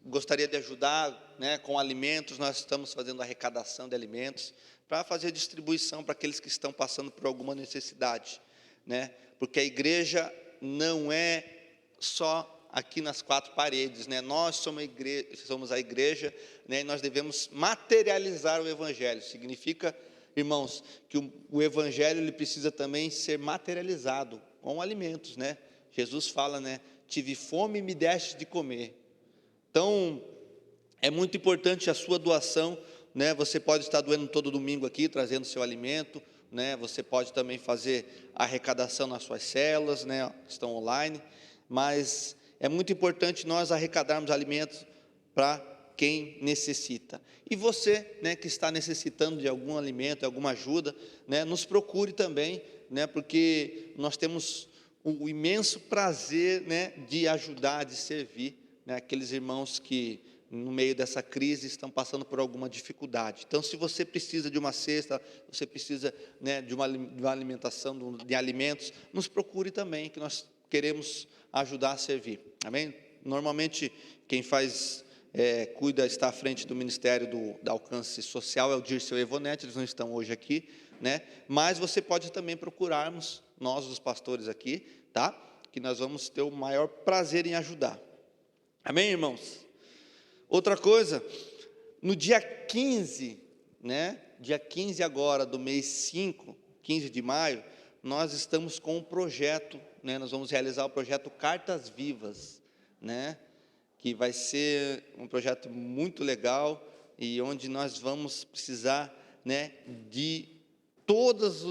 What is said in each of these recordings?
gostaria de ajudar, né, com alimentos. Nós estamos fazendo arrecadação de alimentos para fazer distribuição para aqueles que estão passando por alguma necessidade, né? Porque a igreja não é só aqui nas quatro paredes, né? Nós somos a igreja, né? E nós devemos materializar o evangelho. Significa, irmãos, que o evangelho ele precisa também ser materializado com alimentos, né? Jesus fala, né? Tive fome e me deste de comer. Então, é muito importante a sua doação, né? Você pode estar doando todo domingo aqui, trazendo seu alimento, né? Você pode também fazer arrecadação nas suas células, né? Que estão online, mas é muito importante nós arrecadarmos alimentos para quem necessita. E você, né, que está necessitando de algum alimento, alguma ajuda, né? Nos procure também, né? Porque nós temos o imenso prazer, né, de ajudar, de servir, né, aqueles irmãos que no meio dessa crise estão passando por alguma dificuldade. Então, se você precisa de uma cesta, você precisa, né, de uma alimentação, de alimentos, nos procure também, que nós queremos ajudar a servir. Amém? Normalmente, quem cuida, está à frente do Ministério da Alcance Social é o Dirceu e Evonete, eles não estão hoje aqui, né? Mas você pode também procurarmos, nós os pastores aqui, tá? Que nós vamos ter o maior prazer em ajudar. Amém, irmãos? Outra coisa, no dia 15, né? Dia 15 agora do mês 5, 15 de maio, nós estamos com um projeto, né? Nós vamos realizar o projeto Cartas Vivas, né? Que vai ser um projeto muito legal e onde nós vamos precisar, né, de todas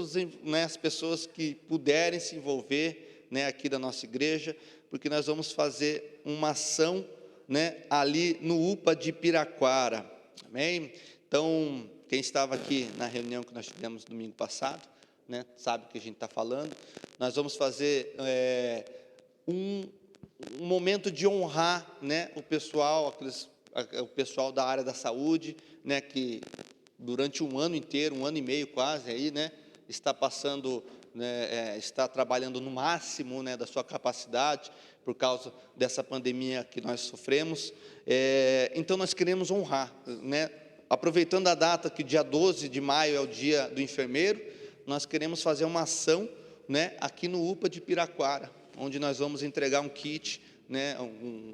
as pessoas que puderem se envolver, né, aqui da nossa igreja, porque nós vamos fazer uma ação, né, ali no UPA de Piraquara, amém? Então, quem estava aqui na reunião que nós tivemos domingo passado, né, sabe o que a gente está falando. Nós vamos fazer um momento de honrar, né, o pessoal da área da saúde, né, que durante um ano inteiro, um ano e meio quase, aí, né, está passando, né, está trabalhando no máximo, né, da sua capacidade, por causa dessa pandemia que nós sofremos. Então, nós queremos honrar, né, aproveitando a data que dia 12 de maio é o dia do enfermeiro, nós queremos fazer uma ação, né, aqui no UPA de Piraquara, onde nós vamos entregar um kit, né,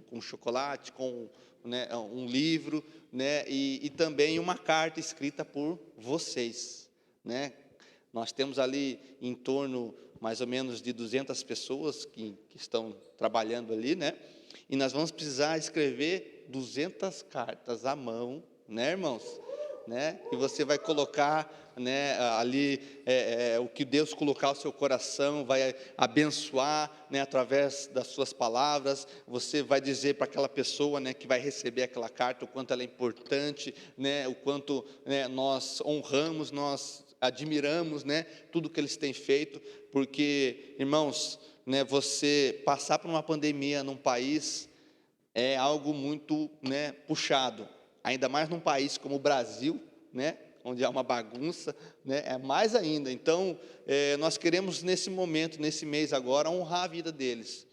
com chocolate, com, né, um livro, né, e também uma carta escrita por vocês, né? Nós temos ali em torno mais ou menos de 200 pessoas que estão trabalhando ali, né? E nós vamos precisar escrever 200 cartas à mão, né, irmãos? Né? E você vai colocar, né, ali o que Deus colocar ao seu coração, vai abençoar, né, através das suas palavras. Você vai dizer para aquela pessoa, né, que vai receber aquela carta, o quanto ela é importante, né, o quanto, né, nós honramos, nós admiramos, né, tudo que eles têm feito, porque, irmãos, né, você passar por uma pandemia num país é algo muito, né, puxado, ainda mais num país como o Brasil, né, onde há uma bagunça, né, é mais ainda. Então, nós queremos nesse momento, nesse mês agora, honrar a vida deles.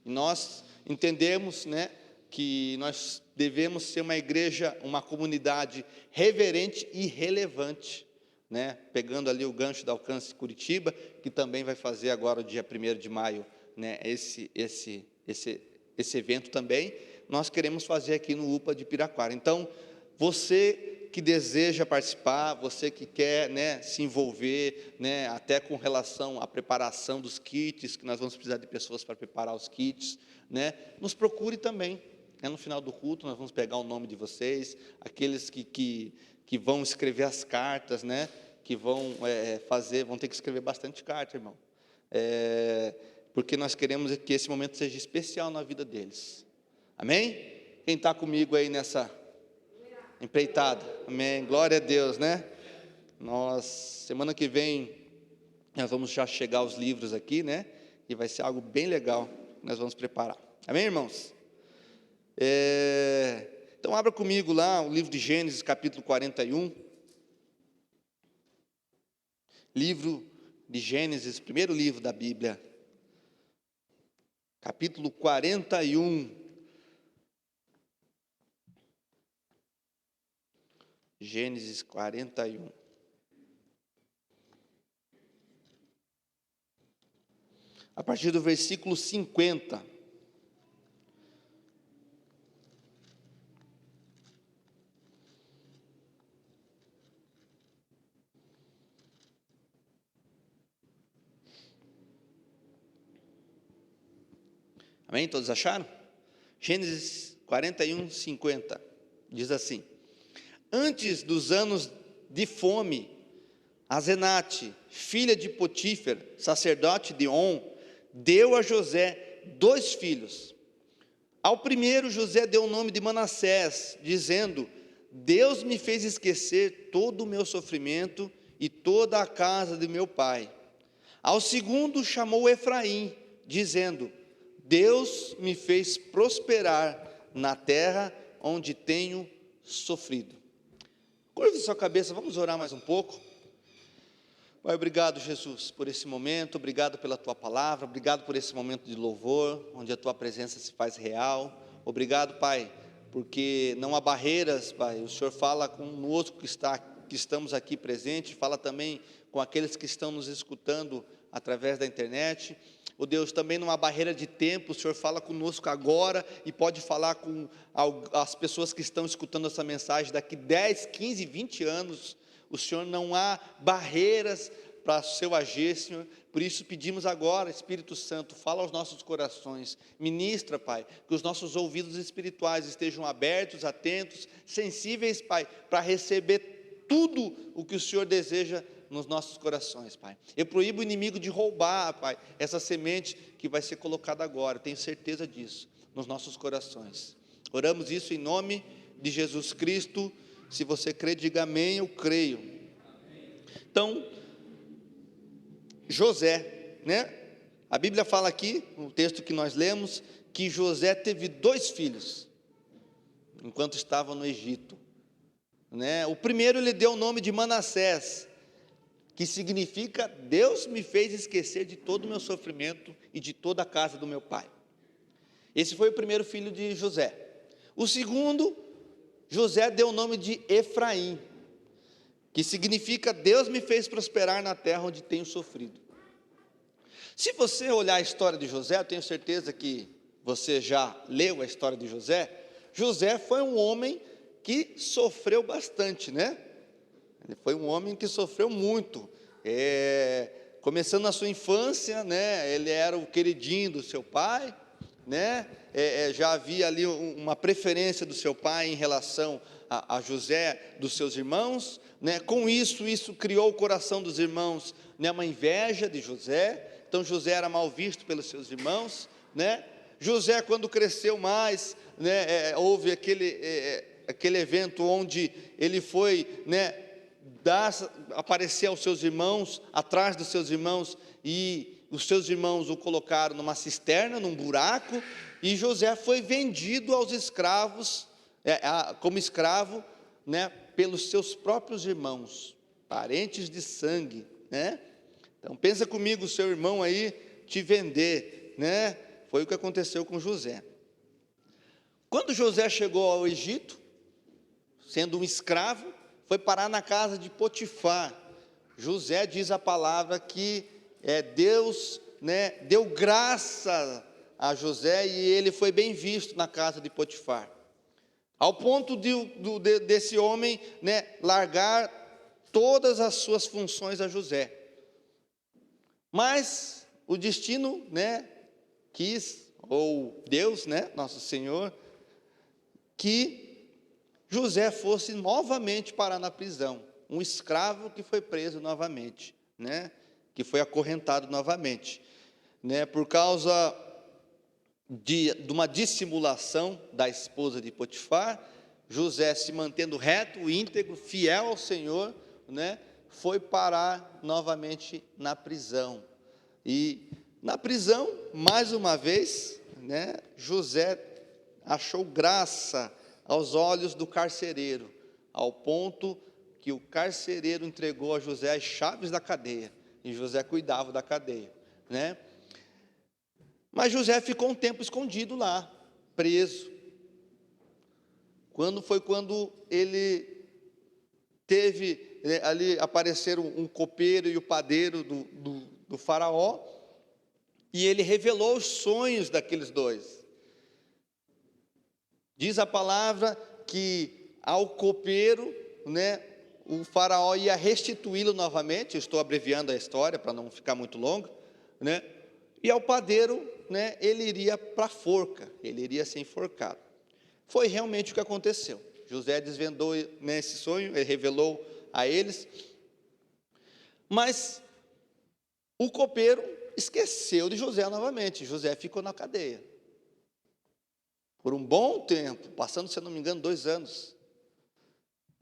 E nós entendemos, né, que nós devemos ser uma igreja, uma comunidade reverente e relevante, né, pegando ali o gancho da Alcance Curitiba, que também vai fazer agora o dia 1º de maio, né, esse evento também, nós queremos fazer aqui no UPA de Piraquara. Então, você que deseja participar, você que quer, né, se envolver, né, até com relação à preparação dos kits, que nós vamos precisar de pessoas para preparar os kits, né, nos procure também. No final do culto, nós vamos pegar o nome de vocês, aqueles que vão escrever as cartas, né, que vão vão ter que escrever bastante carta, irmão. Porque nós queremos que esse momento seja especial na vida deles. Amém? Quem está comigo aí nessa empreitada? Amém? Glória a Deus, né? Semana que vem, nós vamos já chegar aos livros aqui, né? E vai ser algo bem legal que nós vamos preparar. Amém, irmãos? Então, abra comigo lá o livro de Gênesis, capítulo 41. Livro de Gênesis, primeiro livro da Bíblia. Capítulo 41. Gênesis 41. A partir do versículo 50. Amém? Todos acharam? Gênesis 41, 50. Diz assim: antes dos anos de fome, Asenate, filha de Potífera, sacerdote de On, deu a José 2 filhos. Ao primeiro, José deu o nome de Manassés, dizendo: Deus me fez esquecer todo o meu sofrimento e toda a casa de meu pai. Ao segundo, chamou Efraim, dizendo: Deus me fez prosperar na terra onde tenho sofrido. Curve sua cabeça, vamos orar mais um pouco. Pai, obrigado, Jesus, por esse momento, obrigado pela Tua palavra, obrigado por esse momento de louvor, onde a Tua presença se faz real. Obrigado, Pai, porque não há barreiras, Pai, o Senhor fala conosco que estamos aqui presentes, fala também com aqueles que estão nos escutando através da internet. Ó Deus, também não há barreira de tempo, o Senhor fala conosco agora e pode falar com as pessoas que estão escutando essa mensagem daqui 10, 15, 20 anos. O Senhor, não há barreiras para o seu agir, Senhor. Por isso pedimos agora, Espírito Santo, fala aos nossos corações, ministra, Pai, que os nossos ouvidos espirituais estejam abertos, atentos, sensíveis, Pai, para receber tudo o que o Senhor deseja nos nossos corações, Pai. Eu proíbo o inimigo de roubar, Pai, essa semente que vai ser colocada agora, tenho certeza disso, nos nossos corações. Oramos isso em nome de Jesus Cristo. Se você crê, diga amém, eu creio. Então, José, né? A Bíblia fala aqui, no texto que nós lemos, que José teve 2 filhos, enquanto estava no Egito, né? O primeiro ele deu o nome de Manassés, que significa Deus me fez esquecer de todo o meu sofrimento e de toda a casa do meu pai. Esse foi o primeiro filho de José. O segundo, José deu o nome de Efraim, que significa Deus me fez prosperar na terra onde tenho sofrido. Se você olhar a história de José, eu tenho certeza que você já leu a história de José. José foi um homem que sofreu bastante, né? Ele foi um homem que sofreu muito. Começando na sua infância, né? Ele era o queridinho do seu pai, né? Já havia ali uma preferência do seu pai em relação a José, dos seus irmãos, né? Com isso criou o coração dos irmãos, né? Uma inveja de José. Então José era mal visto pelos seus irmãos, né? José, quando cresceu mais, né? Houve aquele evento onde ele foi, né? Aparecer aos seus irmãos, atrás dos seus irmãos, e os seus irmãos o colocaram numa cisterna, num buraco, e José foi vendido aos escravos, como escravo, né, pelos seus próprios irmãos, parentes de sangue, né? Então pensa comigo, o seu irmão aí te vender, né? Foi o que aconteceu com José. Quando José chegou ao Egito, sendo um escravo, foi parar na casa de Potifar. José, diz a palavra que Deus, né, deu graça a José e ele foi bem visto na casa de Potifar, ao ponto desse homem, né, largar todas as suas funções a José. Mas o destino, né, quis, ou Deus, né, nosso Senhor, que José fosse novamente parar na prisão, um escravo que foi preso novamente, né? Que foi acorrentado novamente, né? Por causa de uma dissimulação da esposa de Potifar, José, se mantendo reto, íntegro, fiel ao Senhor, né? Foi parar novamente na prisão. E na prisão, mais uma vez, né? José achou graça aos olhos do carcereiro, ao ponto que o carcereiro entregou a José as chaves da cadeia, e José cuidava da cadeia, né? Mas José ficou um tempo escondido lá, preso. Quando ele teve, ali apareceram um copeiro e o padeiro do faraó, e ele revelou os sonhos daqueles dois. Diz a palavra que ao copeiro, né, o faraó ia restituí-lo novamente. Eu estou abreviando a história para não ficar muito longa, né? E ao padeiro, né, ele iria para a forca, ele iria ser enforcado. Foi realmente o que aconteceu. José desvendou, né, esse sonho, ele revelou a eles, mas o copeiro esqueceu de José novamente. José ficou na cadeia por um bom tempo, passando, se eu não me engano, 2 anos.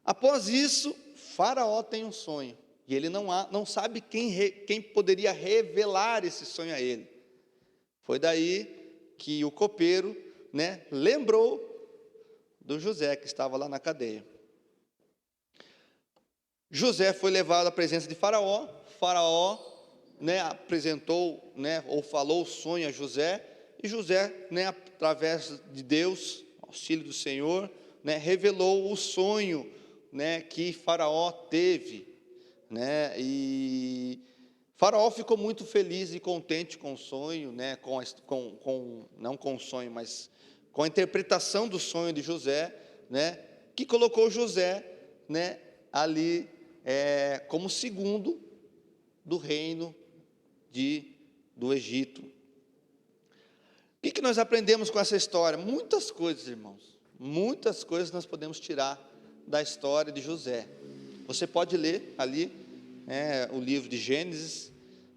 Após isso, Faraó tem um sonho, e ele não sabe quem poderia revelar esse sonho a ele. Foi daí que o copeiro, né, lembrou do José, que estava lá na cadeia. José foi levado à presença de Faraó. Faraó, né, apresentou, né, ou falou o sonho a José, e José, né, através de Deus, auxílio do Senhor, né, revelou o sonho, né, que Faraó teve, né, e Faraó ficou muito feliz e contente com o sonho, né, não com o sonho, mas com a interpretação do sonho de José, né, que colocou José, né, ali como segundo do reino do Egito. O que nós aprendemos com essa história? Muitas coisas, irmãos, muitas coisas nós podemos tirar da história de José. Você pode ler ali, o livro de Gênesis,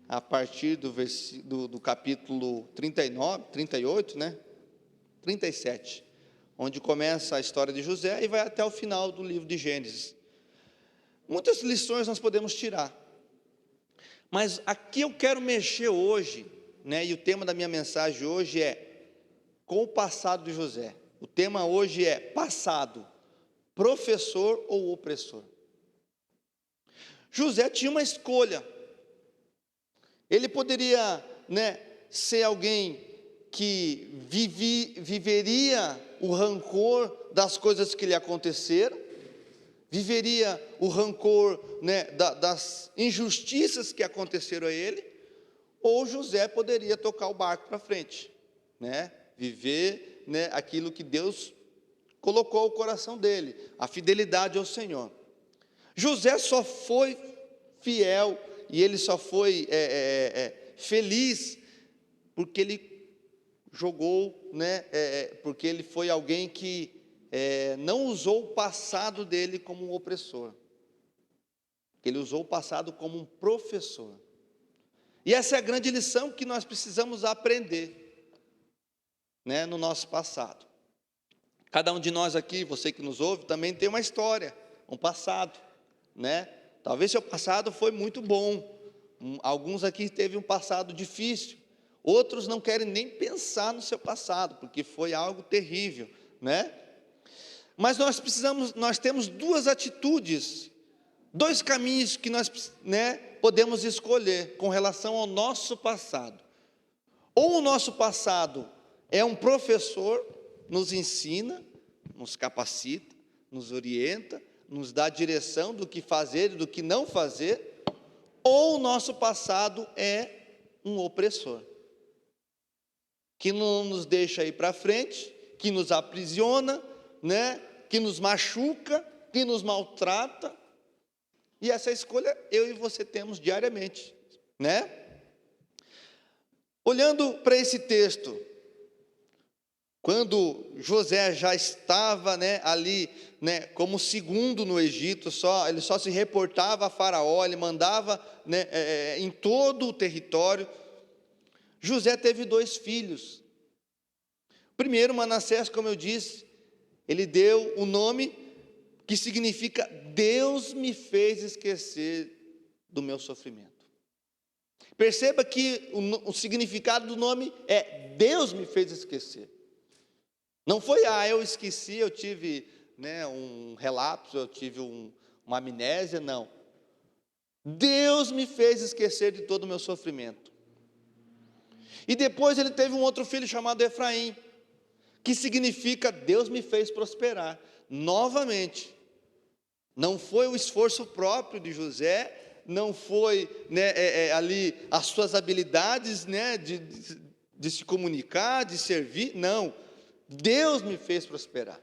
a partir do capítulo 39, 38, né? 37, onde começa a história de José e vai até o final do livro de Gênesis. Muitas lições nós podemos tirar, mas aqui eu quero mexer hoje, né? E o tema da minha mensagem hoje é com o passado de José. O tema hoje é passado, professor ou opressor. José tinha uma escolha. Ele poderia, né, ser alguém que viveria o rancor das coisas que lhe aconteceram, viveria o rancor, né, das injustiças que aconteceram a ele, ou José poderia tocar o barco para frente, né, viver, né, aquilo que Deus colocou ao coração dele, a fidelidade ao Senhor. José só foi fiel e ele só foi feliz porque ele jogou, né, porque ele foi alguém que não usou o passado dele como um opressor, ele usou o passado como um professor. E essa é a grande lição que nós precisamos aprender, né, no nosso passado. Cada um de nós aqui, você que nos ouve, também tem uma história, um passado, né? Talvez seu passado foi muito bom. Alguns aqui teve um passado difícil. Outros não querem nem pensar no seu passado, porque foi algo terrível, né? Mas nós temos 2 atitudes, 2 caminhos que nós, né, podemos escolher com relação ao nosso passado. Ou o nosso passado é um professor, nos ensina, nos capacita, nos orienta, nos dá direção do que fazer e do que não fazer, ou o nosso passado é um opressor, que não nos deixa ir para frente, que nos aprisiona, né, que nos machuca, que nos maltrata, e essa escolha eu e você temos diariamente, né? Olhando para esse texto, quando José já estava, né, ali, né, como segundo no Egito, ele só se reportava a Faraó, ele mandava, né, em todo o território. José teve 2 filhos. Primeiro, Manassés, como eu disse, ele deu o nome que significa Deus me fez esquecer do meu sofrimento. Perceba que o significado do nome é Deus me fez esquecer. Não foi, eu esqueci, eu tive, né, um relapso, eu tive uma amnésia, não. Deus me fez esquecer de todo o meu sofrimento. E depois ele teve um outro filho chamado Efraim, que significa Deus me fez prosperar. Novamente, Não foi o esforço próprio de José, não foi, né, ali as suas habilidades, né, de se comunicar, de servir, não. Deus me fez prosperar.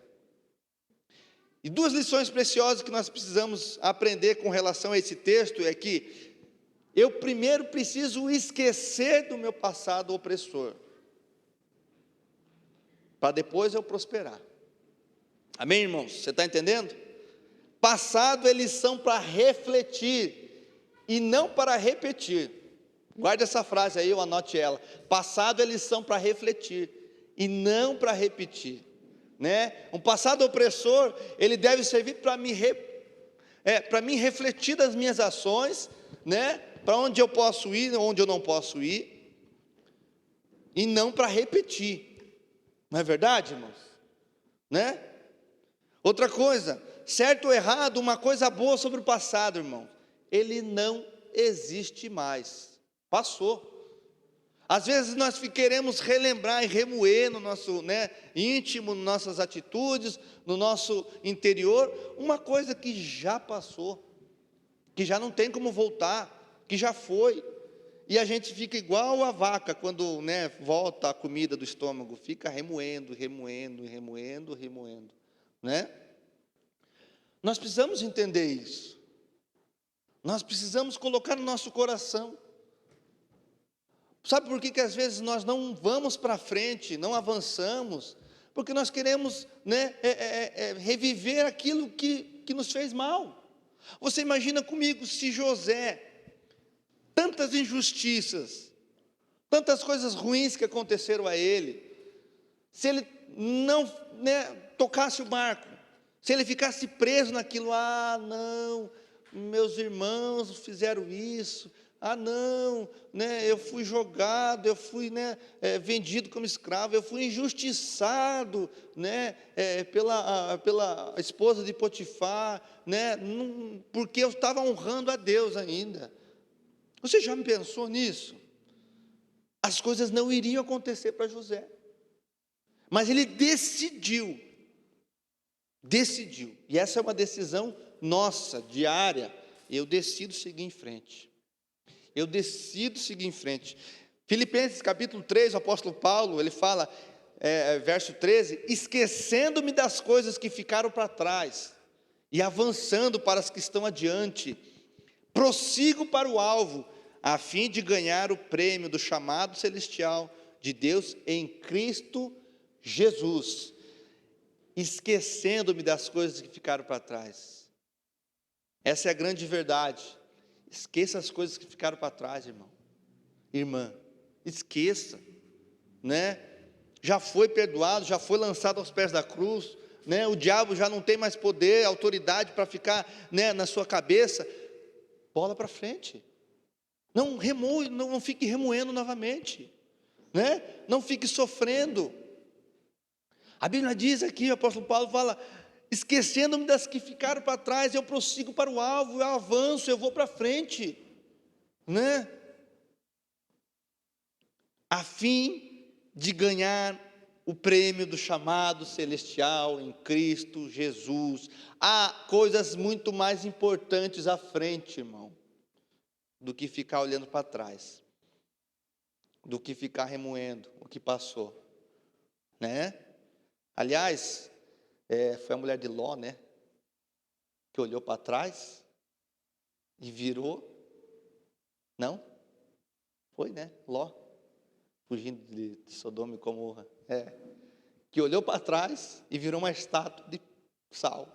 E duas lições preciosas que nós precisamos aprender com relação a esse texto é que eu primeiro preciso esquecer do meu passado opressor, para depois eu prosperar. Amém, irmãos? Você está entendendo? Passado eles são para refletir e não para repetir. Guarde essa frase aí, ou anote ela. Passado eles são para refletir e não para repetir, né? Um passado opressor, ele deve servir para mim refletir das minhas ações, né? Para onde eu posso ir, onde eu não posso ir, e não para repetir. Não é verdade, irmãos? Né? Outra coisa, certo ou errado, uma coisa boa sobre o passado, irmão, ele não existe mais, passou. Às vezes nós queremos relembrar e remoer no nosso, né, íntimo, nas nossas atitudes, no nosso interior, uma coisa que já passou, que já não tem como voltar, que já foi, e a gente fica igual a vaca quando, né, volta a comida do estômago, fica remoendo, né? Nós precisamos entender isso, nós precisamos colocar no nosso coração. Sabe por que às vezes nós não vamos para frente, não avançamos? Porque nós queremos, né, reviver aquilo que nos fez mal. Você imagina comigo se José, tantas injustiças, tantas coisas ruins que aconteceram a ele, se ele não, né, tocasse o barco, se ele ficasse preso naquilo, não, meus irmãos fizeram isso, não, né, eu fui jogado, eu fui, né, vendido como escravo, eu fui injustiçado, né, pela esposa de Potifar, né, porque eu estava honrando a Deus ainda. Você já me pensou nisso? As coisas não iriam acontecer para José, mas ele decidiu, e essa é uma decisão nossa, diária. Eu decido seguir em frente. Filipenses capítulo 3, o apóstolo Paulo, ele fala, verso 13, esquecendo-me das coisas que ficaram para trás, e avançando para as que estão adiante, prossigo para o alvo, a fim de ganhar o prêmio do chamado celestial de Deus em Cristo Jesus, esquecendo-me das coisas que ficaram para trás. Essa é a grande verdade. Esqueça as coisas que ficaram para trás, irmão, irmã, esqueça, né? Já foi perdoado, já foi lançado aos pés da cruz, né? O diabo já não tem mais poder, autoridade para ficar, né, na sua cabeça. Bola para frente, não remoe, não fique remoendo novamente, né? Não fique sofrendo. A Bíblia diz aqui, o apóstolo Paulo fala, esquecendo-me das que ficaram para trás, eu prossigo para o alvo, eu avanço, eu vou para frente, né? A fim de ganhar o prêmio do chamado celestial em Cristo Jesus. Há coisas muito mais importantes à frente, irmão, do que ficar olhando para trás, do que ficar remoendo o que passou, né? Aliás, foi a mulher de Ló, né, que olhou para trás e virou, não? Foi, né, Ló, fugindo de Sodoma e Gomorra, que olhou para trás e virou uma estátua de sal,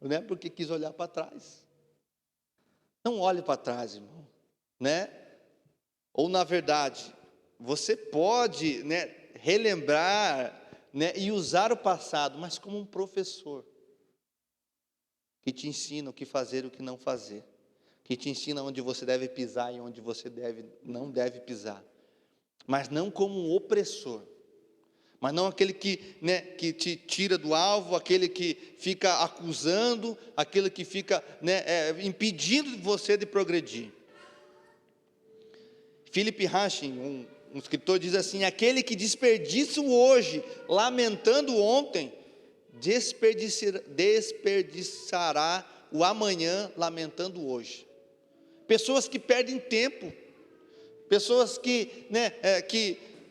né, porque quis olhar para trás. Não olhe para trás, irmão, né? Ou na verdade, você pode, né, relembrar, né, e usar o passado, mas como um professor, que te ensina o que fazer e o que não fazer, que te ensina onde você deve pisar e onde você não deve pisar, mas não como um opressor, mas não aquele que, né, que te tira do alvo, aquele que fica acusando, aquele que fica, né, impedindo você de progredir. Philip Hashim, um escritor, diz assim: aquele que desperdiça o hoje, lamentando o ontem, desperdiçará o amanhã lamentando o hoje. Pessoas que perdem tempo, pessoas que,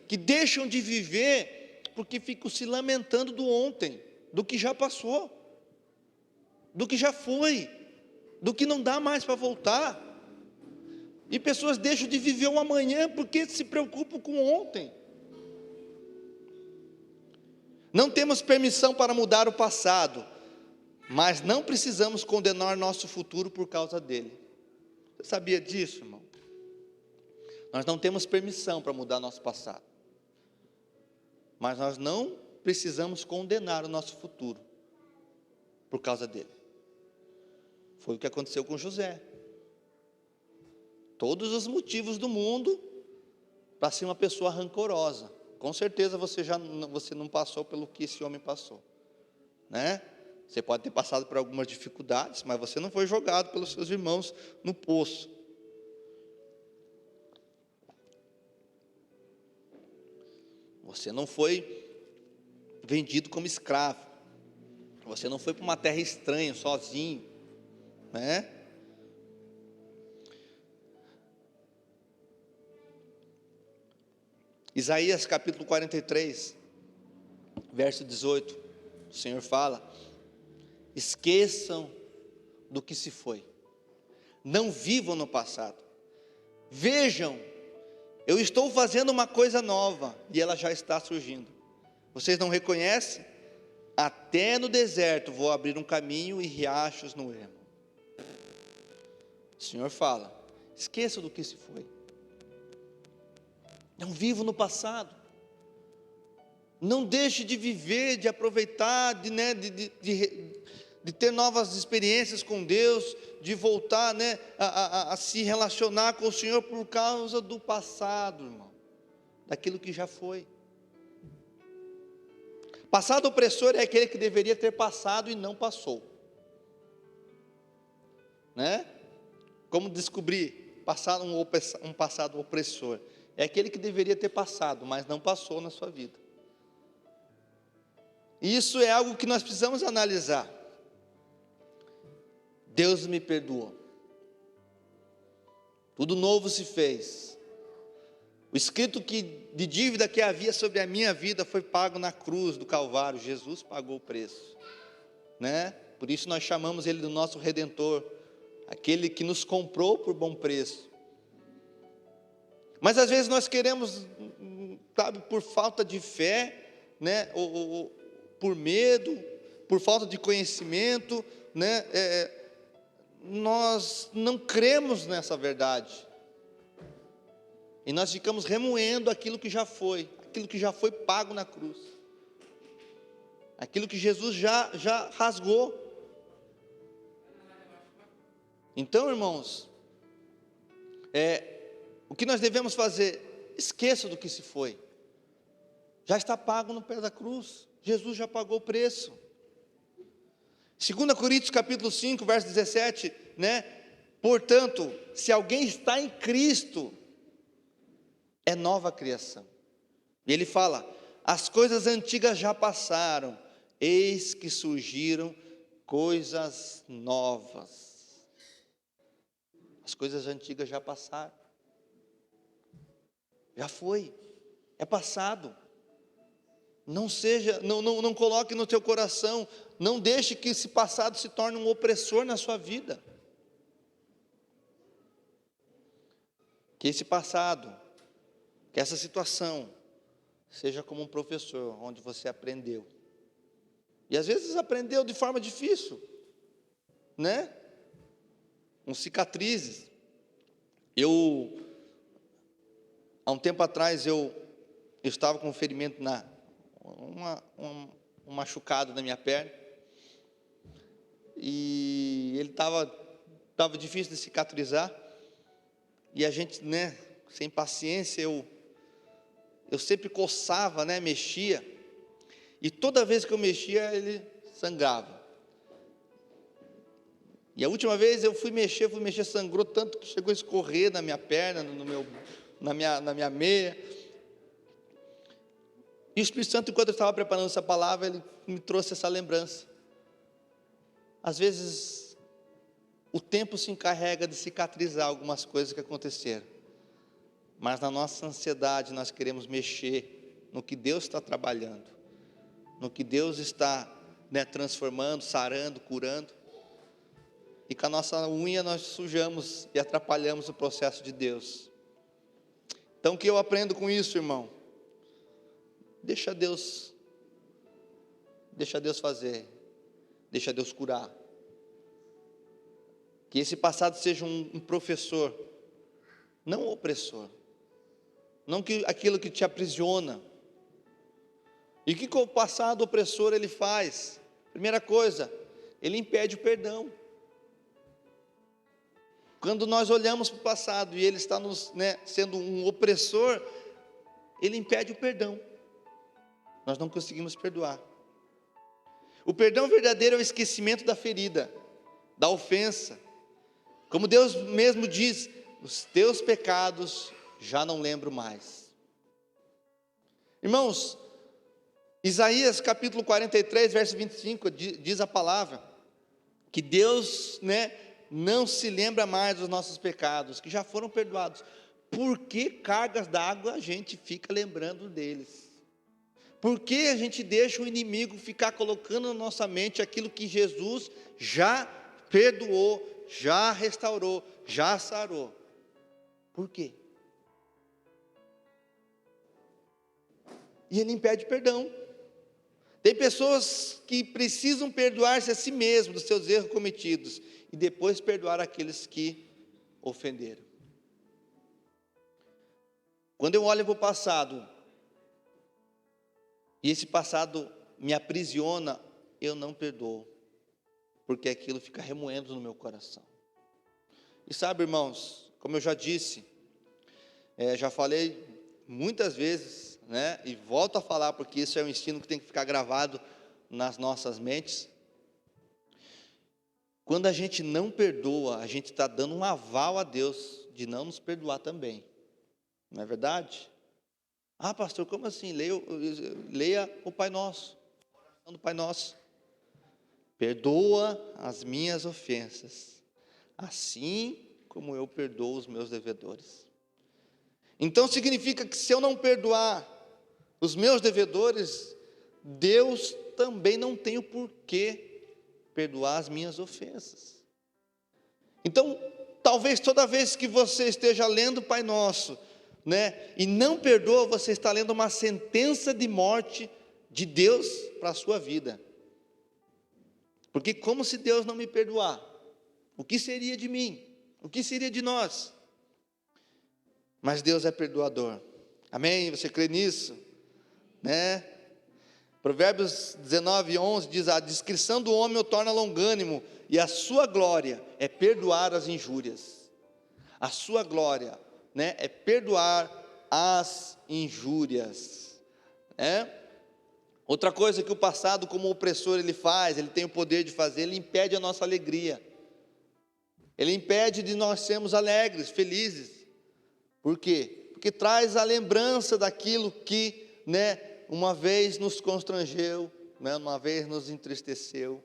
que deixam de viver porque ficam se lamentando do ontem, do que já passou, do que já foi, do que não dá mais para voltar. E pessoas deixam de viver o amanhã porque se preocupam com ontem. Não temos permissão para mudar o passado, mas não precisamos condenar nosso futuro por causa dele. Você sabia disso, irmão? Nós não temos permissão para mudar nosso passado, mas nós não precisamos condenar o nosso futuro por causa dele. Foi o que aconteceu com José. Todos os motivos do mundo para ser uma pessoa rancorosa. Com certeza você não passou pelo que esse homem passou, né? Você pode ter passado por algumas dificuldades, mas você não foi jogado pelos seus irmãos no poço. Você não foi vendido como escravo. Você não foi para uma terra estranha, sozinho, né? Isaías capítulo 43, verso 18, o Senhor fala: esqueçam do que se foi, não vivam no passado, vejam, eu estou fazendo uma coisa nova, e ela já está surgindo, vocês não reconhecem? Até no deserto vou abrir um caminho e riachos no ermo. O Senhor fala: esqueçam do que se foi, não vivo no passado, não deixe de viver, de aproveitar, de ter novas experiências com Deus, de voltar, a se relacionar com o Senhor por causa do passado, irmão, daquilo que já foi. Passado opressor é aquele que deveria ter passado e não passou, né? Como descobrir um passado opressor? É aquele que deveria ter passado, mas não passou na sua vida. Isso é algo que nós precisamos analisar. Deus me perdoou, tudo novo se fez. O escrito de dívida que havia sobre a minha vida foi pago na cruz do Calvário. Jesus pagou o preço, né? Por isso nós chamamos Ele do nosso Redentor, aquele que nos comprou por bom preço. Mas às vezes nós queremos, sabe, por falta de fé, né, ou por medo, por falta de conhecimento, né, nós não cremos nessa verdade. E nós ficamos remoendo aquilo que já foi pago na cruz, aquilo que Jesus já rasgou. Então, irmãos, o que nós devemos fazer? Esqueça do que se foi, já está pago no pé da cruz, Jesus já pagou o preço. 2 Coríntios capítulo 5, verso 17, né? Portanto, se alguém está em Cristo, é nova criação. E ele fala: as coisas antigas já passaram, eis que surgiram coisas novas. As coisas antigas já passaram, já foi, é passado. Não coloque no teu coração, não deixe que esse passado se torne um opressor na sua vida. Que esse passado, que essa situação seja como um professor, onde você aprendeu. E às vezes aprendeu de forma difícil, né? Com cicatrizes. Há um tempo atrás, eu estava com um ferimento um machucado na minha perna, e ele estava difícil de cicatrizar, e a gente, né, sem paciência, eu sempre coçava, né, mexia, e toda vez que eu mexia, ele sangrava. E a última vez eu fui mexer, sangrou tanto que chegou a escorrer na minha perna, na minha meia. E o Espírito Santo, enquanto eu estava preparando essa palavra, ele me trouxe essa lembrança. Às vezes, o tempo se encarrega de cicatrizar algumas coisas que aconteceram. Mas na nossa ansiedade nós queremos mexer no que Deus está trabalhando, no que Deus está, transformando, sarando, curando. E com a nossa unha nós sujamos e atrapalhamos o processo de Deus. Então o que eu aprendo com isso, irmão? Deixa Deus fazer, deixa Deus curar. Que esse passado seja um professor, não opressor, não aquilo que te aprisiona. E o que o passado opressor ele faz? Primeira coisa, ele impede o perdão. Quando nós olhamos para o passado e ele está sendo um opressor, ele impede o perdão. Nós não conseguimos perdoar. O perdão verdadeiro é o esquecimento da ferida, da ofensa. Como Deus mesmo diz, os teus pecados já não lembro mais. Irmãos, Isaías capítulo 43, verso 25, diz a palavra, que Deus, não se lembra mais dos nossos pecados, que já foram perdoados. Por que cargas d'água a gente fica lembrando deles? Por que a gente deixa o inimigo ficar colocando na nossa mente aquilo que Jesus já perdoou, já restaurou, já sarou? Por quê? E ele impede perdão. Tem pessoas que precisam perdoar-se a si mesmos dos seus erros cometidos e depois perdoar aqueles que ofenderam. Quando eu olho para o passado e esse passado me aprisiona, eu não perdoo, porque aquilo fica remoendo no meu coração. E sabe, irmãos, como eu já disse, já falei muitas vezes, e volto a falar, porque isso é um ensino que tem que ficar gravado nas nossas mentes. Quando a gente não perdoa, a gente está dando um aval a Deus de não nos perdoar também, não é verdade? Ah, pastor, como assim? Leia o Pai Nosso, a oração do Pai Nosso. Perdoa as minhas ofensas, assim como eu perdoo os meus devedores. Então significa que se eu não perdoar os meus devedores, Deus também não tem o porquê perdoar as minhas ofensas. Então, talvez toda vez que você esteja lendo o Pai Nosso, e não perdoa, você está lendo uma sentença de morte de Deus para a sua vida. Porque como se Deus não me perdoar, o que seria de mim? O que seria de nós? Mas Deus é perdoador. Amém? Você crê nisso? Provérbios 19, 11 diz: a discrição do homem o torna longânimo, e a sua glória é perdoar as injúrias. A sua glória, é perdoar as injúrias. Outra coisa que o passado, como opressor, ele faz, ele tem o poder de fazer, ele impede a nossa alegria. Ele impede de nós sermos alegres, felizes. Por quê? Porque traz a lembrança daquilo que, uma vez nos constrangeu, uma vez nos entristeceu,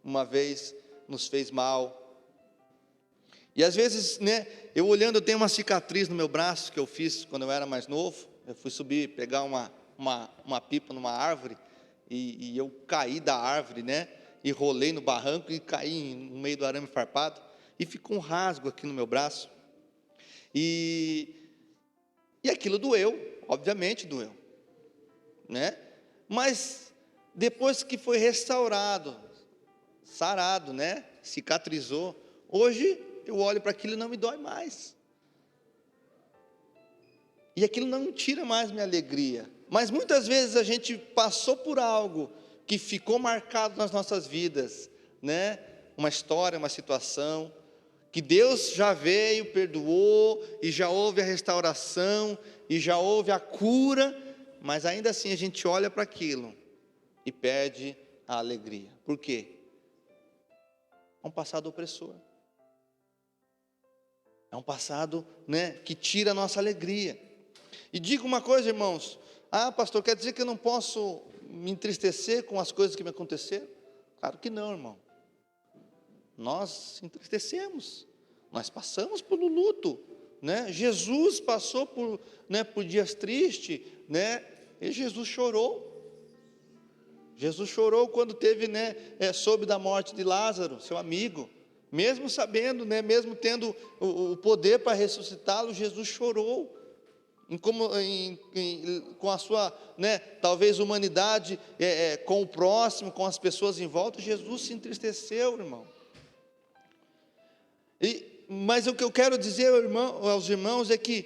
uma vez nos fez mal. E às vezes, eu olhando, eu tenho uma cicatriz no meu braço que eu fiz quando eu era mais novo. Eu fui subir, pegar uma pipa numa árvore, e eu caí da árvore, e rolei no barranco e caí no meio do arame farpado, e ficou um rasgo aqui no meu braço. E aquilo doeu, obviamente doeu, mas depois que foi restaurado, sarado, cicatrizou, hoje eu olho para aquilo e não me dói mais, e aquilo não tira mais minha alegria. Mas muitas vezes a gente passou por algo que ficou marcado nas nossas vidas, uma história, uma situação, que Deus já veio, perdoou, e já houve a restauração, e já houve a cura, mas ainda assim a gente olha para aquilo e perde a alegria. Por quê? É um passado opressor. É um passado, que tira a nossa alegria. E digo uma coisa, irmãos: ah, pastor, quer dizer que eu não posso me entristecer com as coisas que me aconteceram? Claro que não, irmão. nós entristecemos, nós passamos pelo luto, né? Jesus passou por dias tristes, né? E Jesus chorou quando teve, soube da morte de Lázaro, seu amigo, mesmo sabendo, mesmo tendo o poder para ressuscitá-lo, Jesus chorou, com a sua, talvez humanidade, com o próximo, com as pessoas em volta. Jesus se entristeceu, irmão. Mas o que eu quero dizer, aos irmãos é que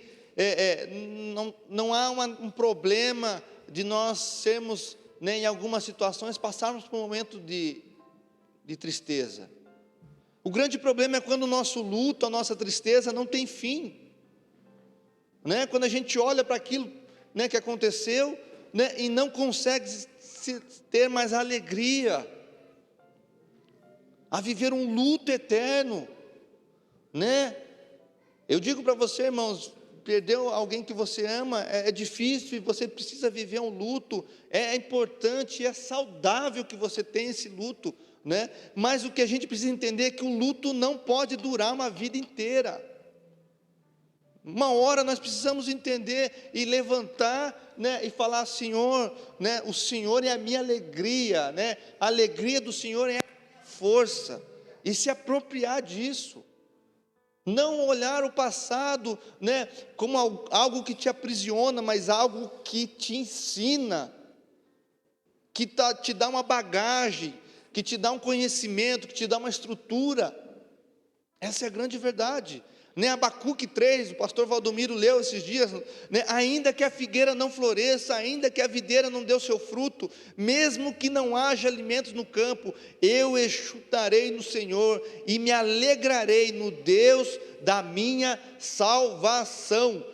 não há um problema de nós sermos, em algumas situações, passarmos por um momento de tristeza. O grande problema é quando o nosso luto, a nossa tristeza não tem fim. Quando a gente olha para aquilo, que aconteceu, e não consegue ter mais alegria, a viver um luto eterno, Eu digo para você, irmãos, perdeu alguém que você ama, é difícil, e você precisa viver um luto, é importante, é saudável que você tenha esse luto, Mas o que a gente precisa entender é que o luto não pode durar uma vida inteira. Uma hora nós precisamos entender e levantar, e falar: Senhor, o Senhor é a minha alegria, a alegria do Senhor é a minha força, e se apropriar disso. Não olhar o passado, como algo que te aprisiona, mas algo que te ensina, que te dá uma bagagem, que te dá um conhecimento, que te dá uma estrutura. Essa é a grande verdade. Abacuque 3, o pastor Valdomiro leu esses dias, ainda que a figueira não floresça, ainda que a videira não dê o seu fruto, mesmo que não haja alimentos no campo, eu exultarei no Senhor e me alegrarei no Deus da minha salvação.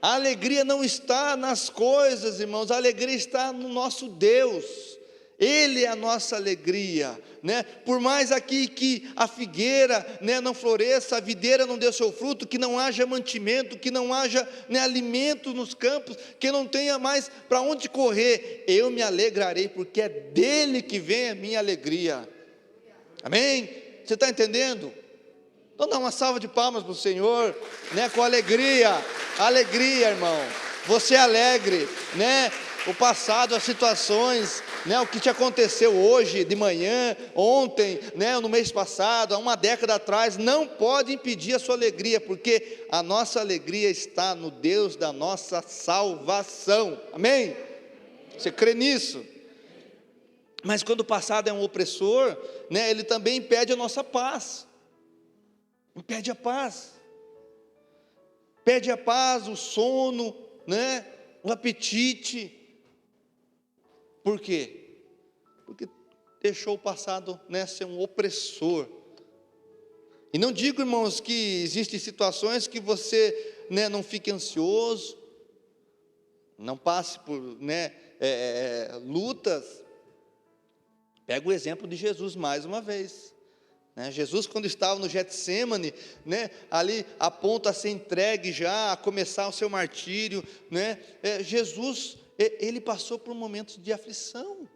A alegria não está nas coisas, irmãos, a alegria está no nosso Deus. Ele é a nossa alegria, Por mais aqui que a figueira, não floresça, a videira não dê o seu fruto, que não haja mantimento, que não haja, alimento nos campos, que não tenha mais para onde correr, eu me alegrarei, porque é dele que vem a minha alegria. Amém? Você está entendendo? Então dá uma salva de palmas para o Senhor, com alegria, irmão. Você é alegre, o passado, as situações, o que te aconteceu hoje, de manhã, ontem, no mês passado, há uma década atrás, não pode impedir a sua alegria, porque a nossa alegria está no Deus da nossa salvação. Amém? Você crê nisso? Mas quando o passado é um opressor, ele também impede a nossa paz. Impede a paz. Perde a paz, o sono, o apetite. Por quê? Porque deixou o passado, ser um opressor. E não digo, irmãos, que existem situações que você, não fique ansioso, não passe por, lutas. Pega o exemplo de Jesus mais uma vez. Jesus, quando estava no Getsêmani, ali a ponto a ser entregue já, a começar o seu martírio, Jesus, ele passou por momentos de aflição,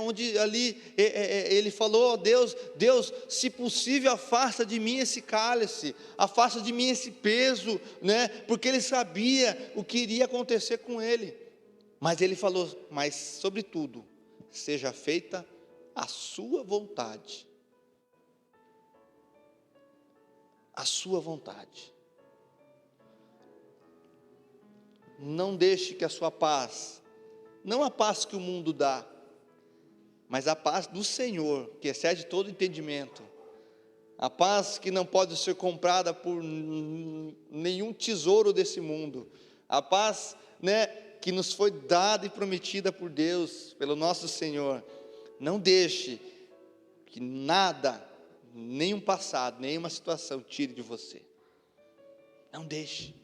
onde ali ele falou: Deus, se possível, afasta de mim esse cálice, afasta de mim esse peso, porque ele sabia o que iria acontecer com ele, mas ele falou: mas sobretudo, seja feita a sua vontade, a sua vontade. Não deixe que a sua paz, não a paz que o mundo dá, mas a paz do Senhor, que excede todo entendimento, a paz que não pode ser comprada por nenhum tesouro desse mundo, a paz, que nos foi dada e prometida por Deus, pelo nosso Senhor. Não deixe que nada, nenhum passado, nenhuma situação tire de você. Não deixe.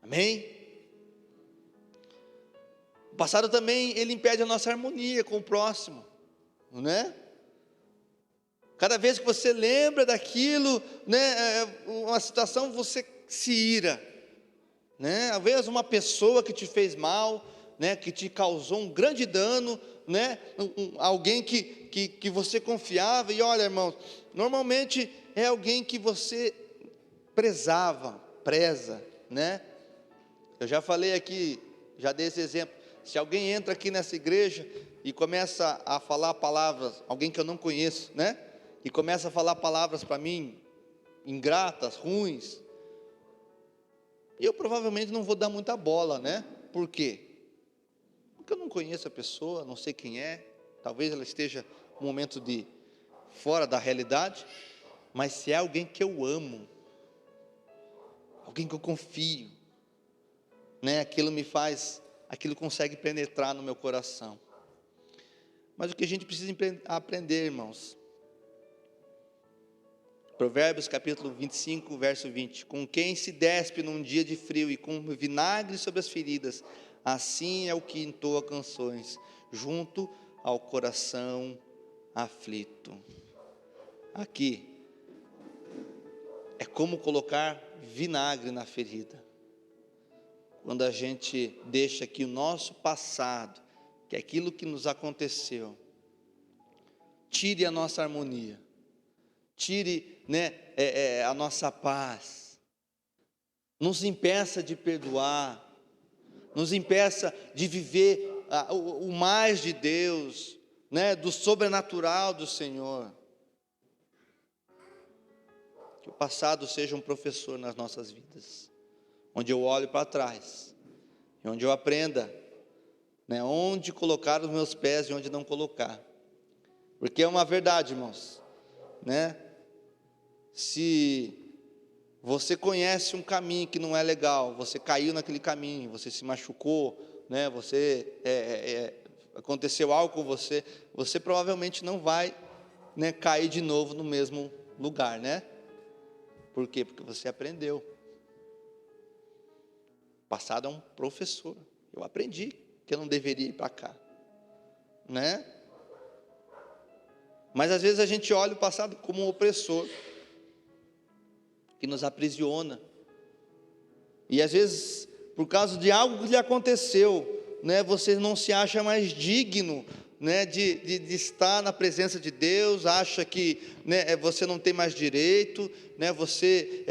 Amém? O passado também, ele impede a nossa harmonia com o próximo, Cada vez que você lembra daquilo, uma situação, você se ira, Às vezes uma pessoa que te fez mal, que te causou um grande dano, né? Alguém que você confiava, e olha, irmãos, normalmente é alguém que você preza, né? Eu já falei aqui, já dei esse exemplo. Se alguém entra aqui nessa igreja e começa a falar palavras, alguém que eu não conheço, né? E começa a falar palavras para mim, ingratas, ruins, eu provavelmente não vou dar muita bola, né? Por quê? Porque eu não conheço a pessoa, não sei quem é, talvez ela esteja um momento de fora da realidade, mas se é alguém que eu amo, alguém que eu confio, né? Aquilo consegue penetrar no meu coração. Mas o que a gente precisa aprender, irmãos, Provérbios capítulo 25, verso 20, com quem se despe num dia de frio e com vinagre sobre as feridas, assim é o que entoa canções, junto ao coração aflito. Aqui, é como colocar vinagre na ferida, quando a gente deixa que o nosso passado, que é aquilo que nos aconteceu, tire a nossa harmonia, tire, né, a nossa paz, nos impeça de perdoar, nos impeça de viver o mais de Deus, né, do sobrenatural do Senhor. Que o passado seja um professor nas nossas vidas, onde eu olho para trás, e onde eu aprenda, né, onde colocar os meus pés e onde não colocar, porque é uma verdade, irmãos, né? Se você conhece um caminho que não é legal, você caiu naquele caminho, você se machucou, né? Aconteceu algo com você, você provavelmente não vai, né, cair de novo no mesmo lugar, né? Por quê? Porque você aprendeu. O passado é um professor. Eu aprendi que eu não deveria ir para cá, né? Mas às vezes a gente olha o passado como um opressor, que nos aprisiona, e às vezes, por causa de algo que lhe aconteceu, né, você não se acha mais digno, né, de estar na presença de Deus, acha que, né, você não tem mais direito, né, você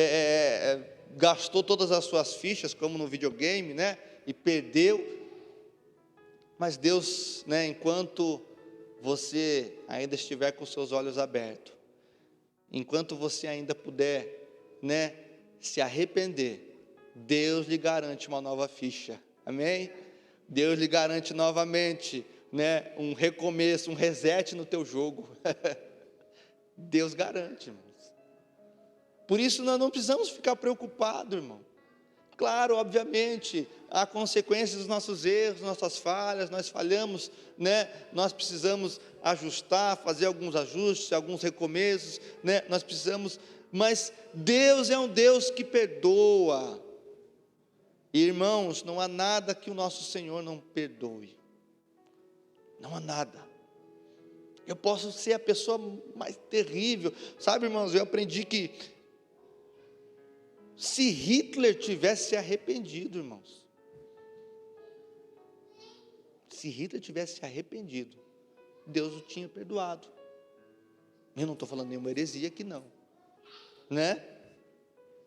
gastou todas as suas fichas, como no videogame, né, e perdeu. Mas Deus, né, enquanto você ainda estiver com seus olhos abertos, enquanto você ainda puder, né, se arrepender, Deus lhe garante uma nova ficha, amém? Deus lhe garante novamente, né, um recomeço, um reset no teu jogo. Deus garante, irmãos. Por isso nós não precisamos ficar preocupados, irmão. Claro, obviamente, há consequências dos nossos erros, nossas falhas, nós falhamos, né? Nós precisamos ajustar, fazer alguns ajustes, alguns recomeços, né? Nós precisamos, mas Deus é um Deus que perdoa. E, irmãos, não há nada que o nosso Senhor não perdoe. Não há nada. Eu posso ser a pessoa mais terrível, sabe, irmãos? Eu aprendi que se Hitler tivesse se arrependido, irmãos, se Hitler tivesse se arrependido, Deus o tinha perdoado. Eu não estou falando nenhuma heresia aqui não, né?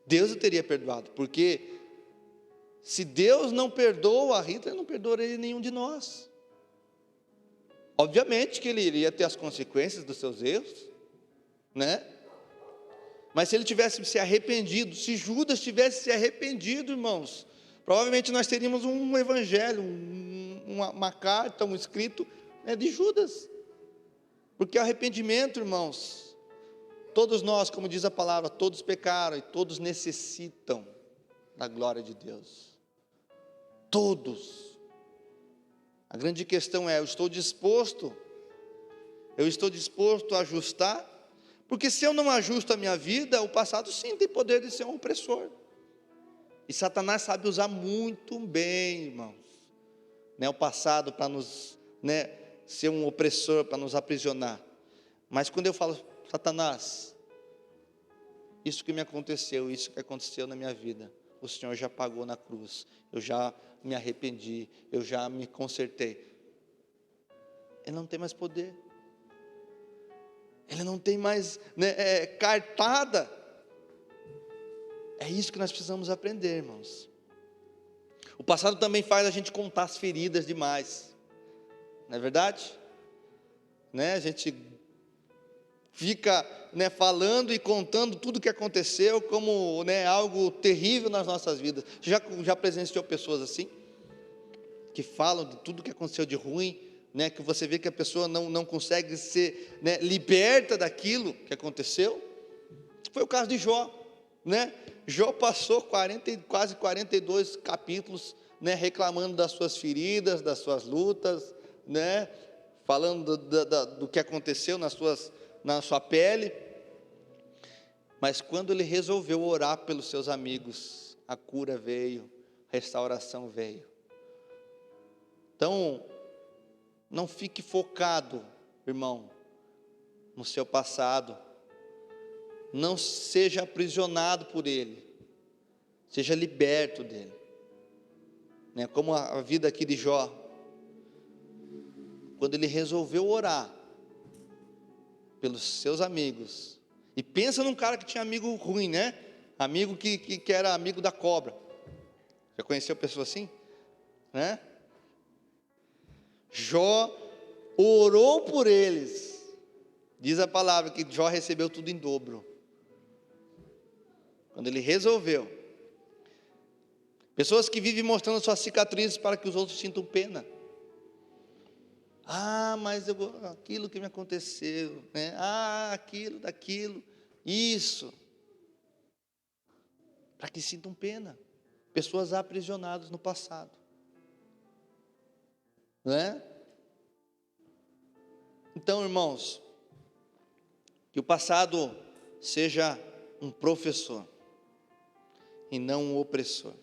Deus o teria perdoado, porque se Deus não perdoa a Hitler, não perdoaria nenhum de nós. Obviamente que ele iria ter as consequências dos seus erros, né? Mas se ele tivesse se arrependido, se Judas tivesse se arrependido, irmãos, provavelmente nós teríamos um evangelho, uma carta, um escrito, né, de Judas. Porque o arrependimento, irmãos, todos nós, como diz a palavra, todos pecaram e todos necessitam da glória de Deus. Todos. A grande questão é, eu estou disposto a ajustar? Porque se eu não ajusto a minha vida, o passado sim tem poder de ser um opressor. E Satanás sabe usar muito bem, irmãos, né, o passado para nos, né, ser um opressor, para nos aprisionar. Mas quando eu falo, Satanás, isso que me aconteceu, isso que aconteceu na minha vida, o Senhor já pagou na cruz, eu já me arrependi, eu já me consertei. ele não tem mais poder. Ele não tem mais, né, cartada. É isso que nós precisamos aprender, irmãos. O passado também faz a gente contar as feridas demais. Não é verdade? Né? A gente fica, né, falando e contando tudo o que aconteceu como, né, algo terrível nas nossas vidas. Já presenciou pessoas assim? Que falam de tudo que aconteceu de ruim, né, que você vê que a pessoa não consegue ser, né, liberta daquilo que aconteceu. Foi o caso de Jó, né? Jó passou quase 42 capítulos, né, reclamando das suas feridas, das suas lutas, né, falando do que aconteceu na sua pele. Mas quando ele resolveu orar pelos seus amigos, a cura veio, a restauração veio. Então, não fique focado, irmão, no seu passado. Não seja aprisionado por ele. Seja liberto dele. Né? Como a vida aqui de Jó. Quando ele resolveu orar pelos seus amigos. E pensa num cara que tinha amigo ruim, né? Amigo que era amigo da cobra. Já conheceu pessoa assim? Né? Jó orou por eles. Diz a palavra que Jó recebeu tudo em dobro. Quando ele resolveu. Pessoas que vivem mostrando suas cicatrizes para que os outros sintam pena. Ah, mas aquilo que me aconteceu, né? Ah, aquilo, daquilo, isso. Para que sintam pena. Pessoas aprisionadas no passado. Né? Então, irmãos, que o passado seja um professor e não um opressor.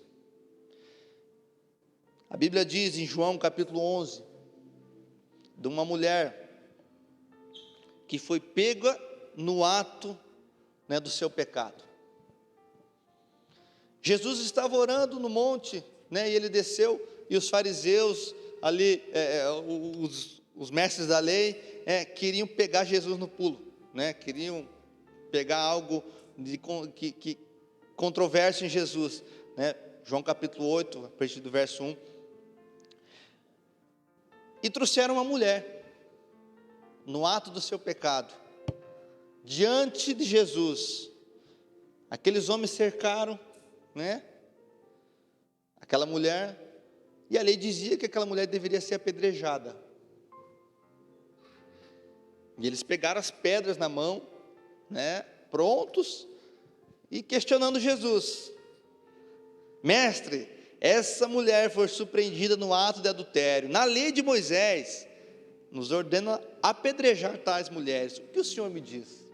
A Bíblia diz em João capítulo 11, de uma mulher que foi pega no ato, né, do seu pecado. Jesus estava orando no monte, né, e ele desceu, e os fariseus ali, os mestres da lei, queriam pegar Jesus no pulo, né, queriam pegar algo que controverso em Jesus, né? João capítulo 8, a partir do verso 1. E trouxeram uma mulher, no ato do seu pecado, diante de Jesus. Aqueles homens cercaram, né, aquela mulher, e a lei dizia que aquela mulher deveria ser apedrejada. E eles pegaram as pedras na mão, né, prontos, e questionando Jesus. Mestre, essa mulher foi surpreendida no ato de adultério. Na lei de Moisés, nos ordena apedrejar tais mulheres. O que o Senhor me diz?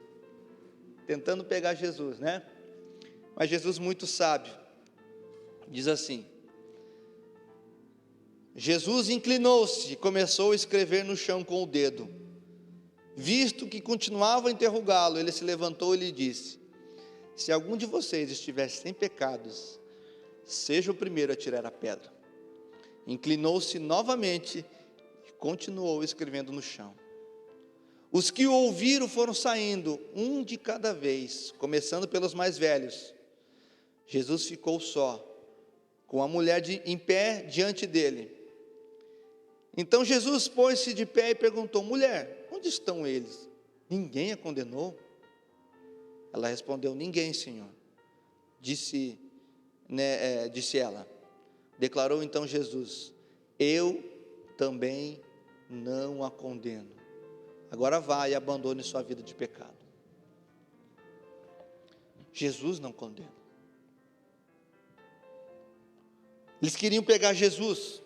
Tentando pegar Jesus, né? Mas Jesus, muito sábio, diz assim: Jesus inclinou-se e começou a escrever no chão com o dedo. Visto que continuava a interrogá-lo, ele se levantou e lhe disse: se algum de vocês estiver sem pecados, seja o primeiro a tirar a pedra. Inclinou-se novamente e continuou escrevendo no chão. Os que o ouviram foram saindo, um de cada vez, começando pelos mais velhos. Jesus ficou só, com a mulher em pé diante dele. Então Jesus pôs-se de pé e perguntou: mulher, onde estão eles? Ninguém a condenou? Ela respondeu: ninguém, Senhor. Disse ela. Declarou então Jesus: eu também não a condeno. Agora vá e abandone sua vida de pecado. Jesus não condena. Eles queriam pegar Jesus,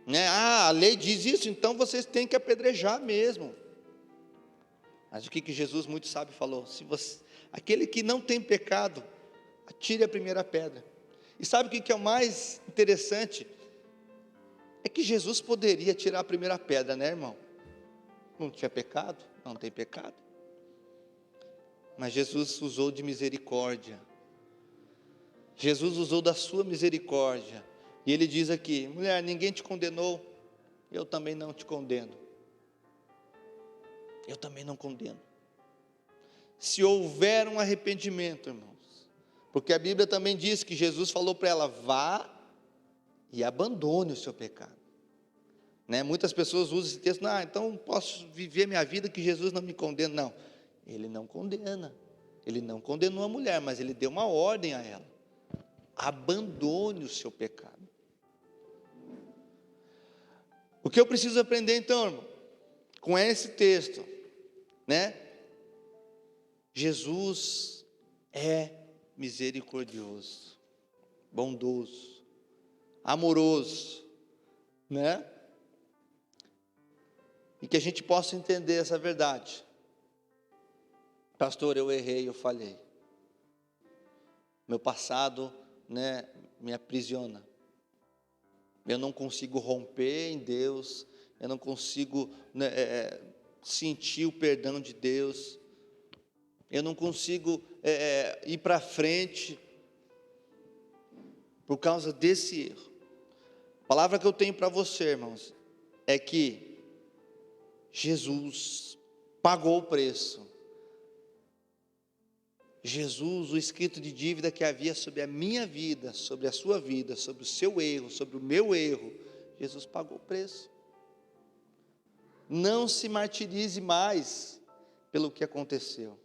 né? Ah, a lei diz isso, então vocês têm que apedrejar mesmo. Mas o que Jesus muito sábio falou? Aquele que não tem pecado, atire a primeira pedra. E sabe o que é o mais interessante? É que Jesus poderia tirar a primeira pedra, né, irmão? Não tinha pecado, não tem pecado. Mas Jesus usou de misericórdia. Jesus usou da sua misericórdia. E ele diz aqui: mulher, ninguém te condenou, eu também não te condeno. eu também não condeno. Se houver um arrependimento, irmãos, porque a Bíblia também diz que Jesus falou para ela: vá e abandone o seu pecado. Muitas pessoas usam esse texto: então posso viver minha vida que Jesus não me condena. Não, ele não condena, ele não condenou a mulher, mas ele deu uma ordem a ela: abandone o seu pecado. O que eu preciso aprender então, irmão, com esse texto, Jesus é misericordioso, bondoso, amoroso, e que a gente possa entender essa verdade. Pastor, eu errei, eu falhei, meu passado, me aprisiona, eu não consigo romper em Deus, eu não consigo sentir o perdão de Deus, eu não consigo ir para frente por causa desse erro. A palavra que eu tenho para você, irmãos, é que Jesus pagou o preço. Jesus, o escrito de dívida que havia sobre a minha vida, sobre a sua vida, sobre o seu erro, sobre o meu erro, Jesus pagou o preço. Não se martirize mais pelo que aconteceu,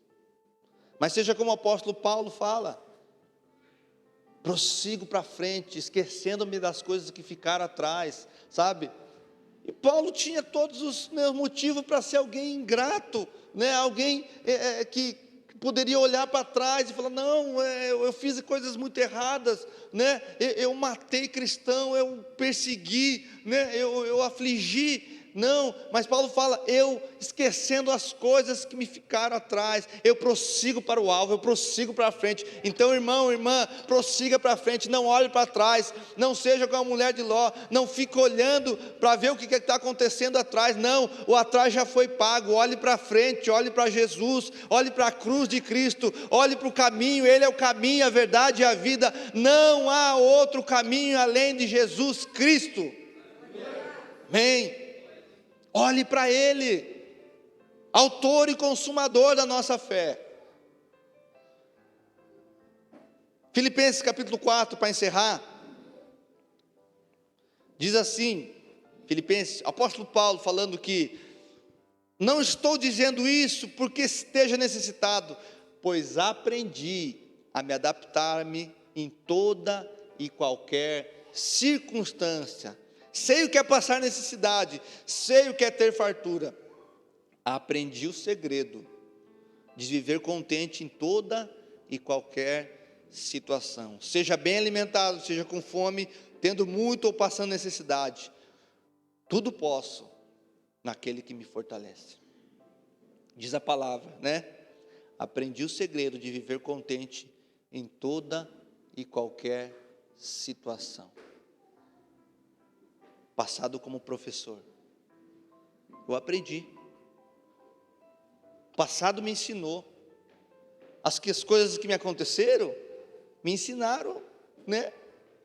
mas seja como o apóstolo Paulo fala: prossigo para frente, esquecendo-me das coisas que ficaram atrás, sabe? E Paulo tinha todos os meus motivos para ser alguém ingrato, alguém que poderia olhar para trás e falar: não, eu fiz coisas muito erradas, eu matei cristão, eu persegui, eu afligi. Não, mas Paulo fala: eu, esquecendo as coisas que me ficaram atrás, eu prossigo para o alvo, eu prossigo para frente. Então, irmão, irmã, prossiga para frente, não olhe para trás, não seja como a mulher de Ló, não fique olhando para ver o que está acontecendo atrás. Não, o atrás já foi pago. Olhe para frente, olhe para Jesus, olhe para a cruz de Cristo, olhe para o caminho. Ele é o caminho, a verdade e a vida. Não há outro caminho além de Jesus Cristo. Amém. Olhe para Ele, autor e consumador da nossa fé. Filipenses capítulo 4, para encerrar, diz assim, Filipenses, apóstolo Paulo falando que: não estou dizendo isso porque esteja necessitado, pois aprendi a me adaptar-me em toda e qualquer circunstância. Sei o que é passar necessidade, sei o que é ter fartura. Aprendi o segredo de viver contente em toda e qualquer situação. Seja bem alimentado, seja com fome, tendo muito ou passando necessidade. Tudo posso naquele que me fortalece. Diz a palavra, Aprendi o segredo de viver contente em toda e qualquer situação. Passado como professor, eu aprendi. O passado me ensinou. As coisas que me aconteceram me ensinaram,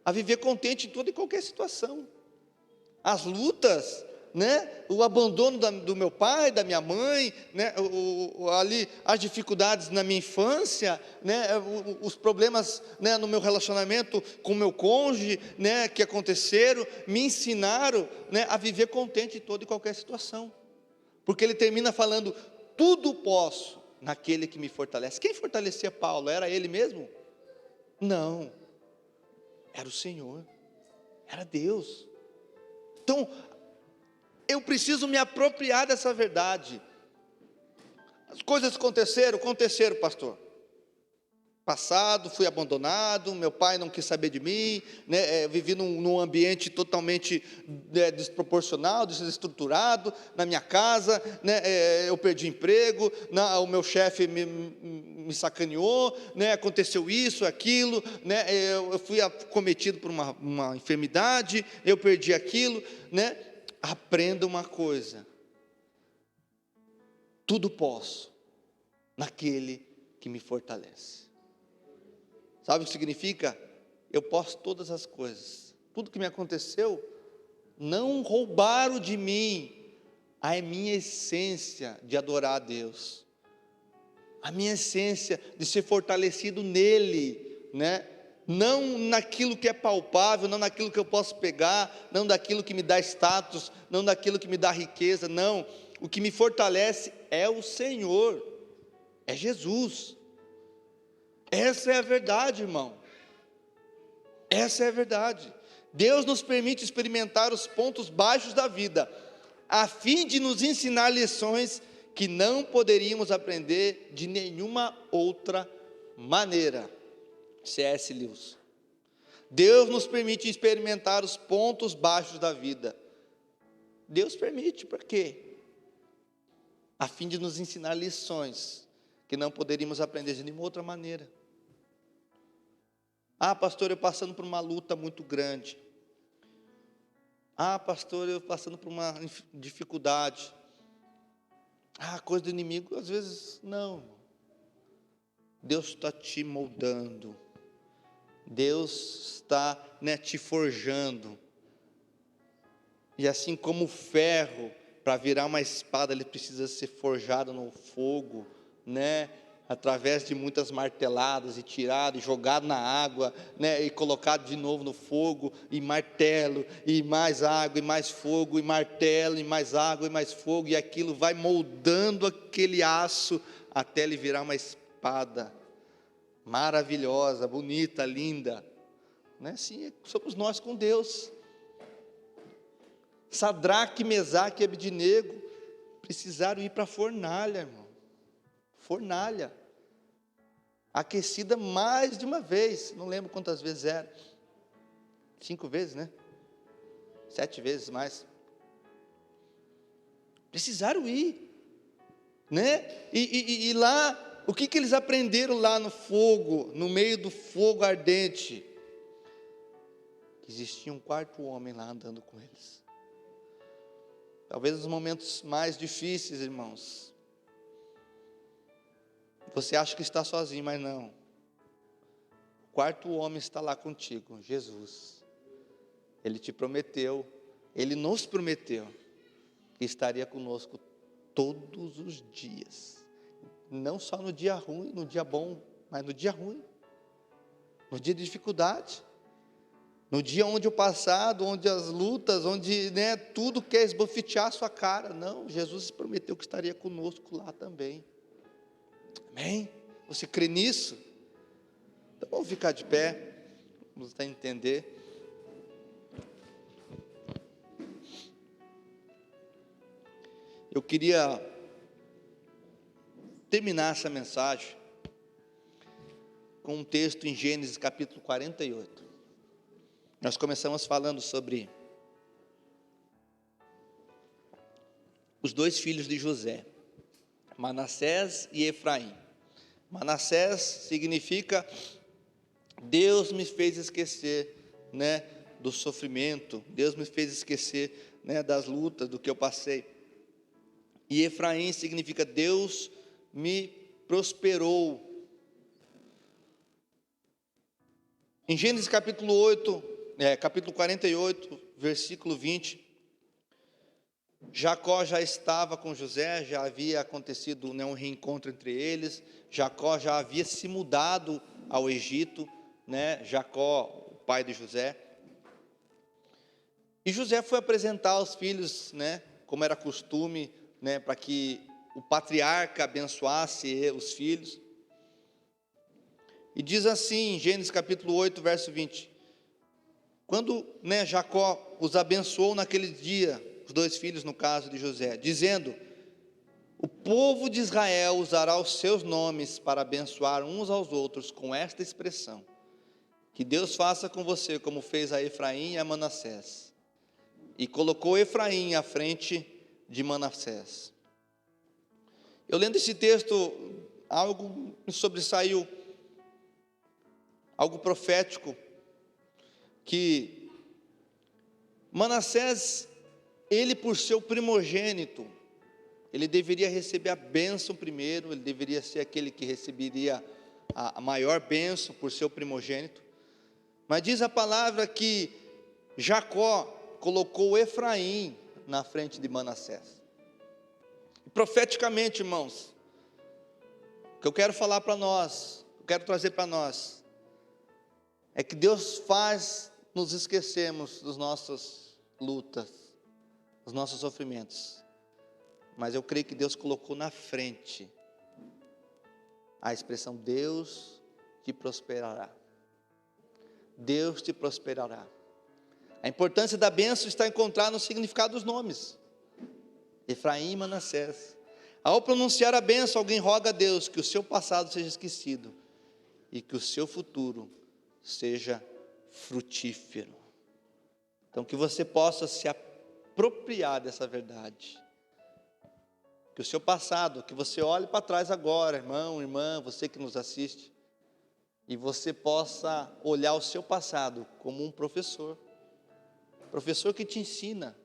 a viver contente em toda e qualquer situação. As lutas, o abandono do meu pai, da minha mãe, ali as dificuldades na minha infância, os problemas, no meu relacionamento com o meu cônjuge, que aconteceram, me ensinaram, a viver contente em toda e qualquer situação, porque ele termina falando: tudo posso naquele que me fortalece. Quem fortalecia Paulo? Era ele mesmo? Não, era o Senhor, era Deus. Então, eu preciso me apropriar dessa verdade. As coisas aconteceram, pastor. Passado, fui abandonado, meu pai não quis saber de mim, vivi num ambiente totalmente desproporcional, desestruturado, na minha casa, eu perdi emprego, o meu chefe me sacaneou, aconteceu isso, aquilo, eu fui acometido por uma enfermidade, eu perdi aquilo, Aprenda uma coisa: tudo posso naquele que me fortalece. Sabe o que significa? Eu posso todas as coisas. Tudo que me aconteceu, não roubaram de mim a minha essência de adorar a Deus, a minha essência de ser fortalecido nele, né? Não naquilo que é palpável, não naquilo que eu posso pegar, não daquilo que me dá status, não daquilo que me dá riqueza, não. O que me fortalece é o Senhor, é Jesus. Essa é a verdade, irmão. Essa é a verdade. Deus nos permite experimentar os pontos baixos da vida, a fim de nos ensinar lições que não poderíamos aprender de nenhuma outra maneira. C.S. Lewis. Deus nos permite experimentar os pontos baixos da vida. Deus permite, para quê? A fim de nos ensinar lições que não poderíamos aprender de nenhuma outra maneira. Ah, pastor, eu passando por uma luta muito grande. Ah, pastor, eu passando por uma dificuldade. Ah, coisa do inimigo, às vezes, não. Deus está te moldando. Deus está, te forjando. E assim como o ferro, para virar uma espada, ele precisa ser forjado no fogo, através de muitas marteladas, e tirado, e jogado na água, e colocado de novo no fogo, e martelo, e mais água, e mais fogo, e martelo, e mais água, e mais fogo, e aquilo vai moldando aquele aço, até ele virar uma espada, maravilhosa, bonita, linda, Assim somos nós com Deus. Sadraque, Mesaque e Abednego precisaram ir para a fornalha, irmão, fornalha, aquecida mais de uma vez, não lembro quantas vezes era, 5 vezes, 7 vezes mais, precisaram ir, e lá, o que eles aprenderam lá no fogo, no meio do fogo ardente? Que existia um quarto homem lá andando com eles. Talvez nos momentos mais difíceis, irmãos, você acha que está sozinho, mas não. O quarto homem está lá contigo, Jesus. Ele te prometeu, Ele nos prometeu que estaria conosco todos os dias. Não só no dia ruim, no dia bom, mas no dia ruim, no dia de dificuldade, no dia onde o passado, onde as lutas, onde tudo quer esbofetear a sua cara. Não, Jesus prometeu que estaria conosco lá também. Amém? Você crê nisso? Então vamos ficar de pé, vamos tentar entender. Eu queria terminar essa mensagem com um texto em Gênesis capítulo 48. Nós começamos falando sobre os 2 filhos de José, Manassés e Efraim. Manassés significa Deus me fez esquecer, do sofrimento, Deus me fez esquecer, das lutas, do que eu passei. E Efraim significa Deus me prosperou. Em Gênesis capítulo 48, versículo 20, Jacó já estava com José, já havia acontecido um reencontro entre eles, Jacó já havia se mudado ao Egito, Jacó, o pai de José, e José foi apresentar aos filhos, como era costume, para que o patriarca abençoasse os filhos, e diz assim, em Gênesis capítulo 8, verso 20, quando Jacó os abençoou naquele dia, os 2 filhos no caso de José, dizendo, o povo de Israel usará os seus nomes para abençoar uns aos outros com esta expressão, que Deus faça com você como fez a Efraim e a Manassés, e colocou Efraim à frente de Manassés. Eu lendo esse texto, algo me sobressaiu, algo profético, que Manassés, ele por ser o primogênito, ele deveria receber a bênção primeiro, ele deveria ser aquele que receberia a maior bênção por ser o primogênito, mas diz a palavra que Jacó colocou Efraim na frente de Manassés, E profeticamente, irmãos, o que eu quero falar para nós, eu quero trazer para nós, é que Deus faz nos esquecermos das nossas lutas, dos nossos sofrimentos. Mas eu creio que Deus colocou na frente a expressão Deus te prosperará. Deus te prosperará. A importância da bênção está encontrada no significado dos nomes. Efraim e Manassés. Ao pronunciar a bênção, alguém roga a Deus que o seu passado seja esquecido e que o seu futuro seja frutífero. Então, que você possa se apropriar dessa verdade. Que o seu passado, que você olhe para trás agora, irmão, irmã, você que nos assiste, e você possa olhar o seu passado como um professor que te ensina,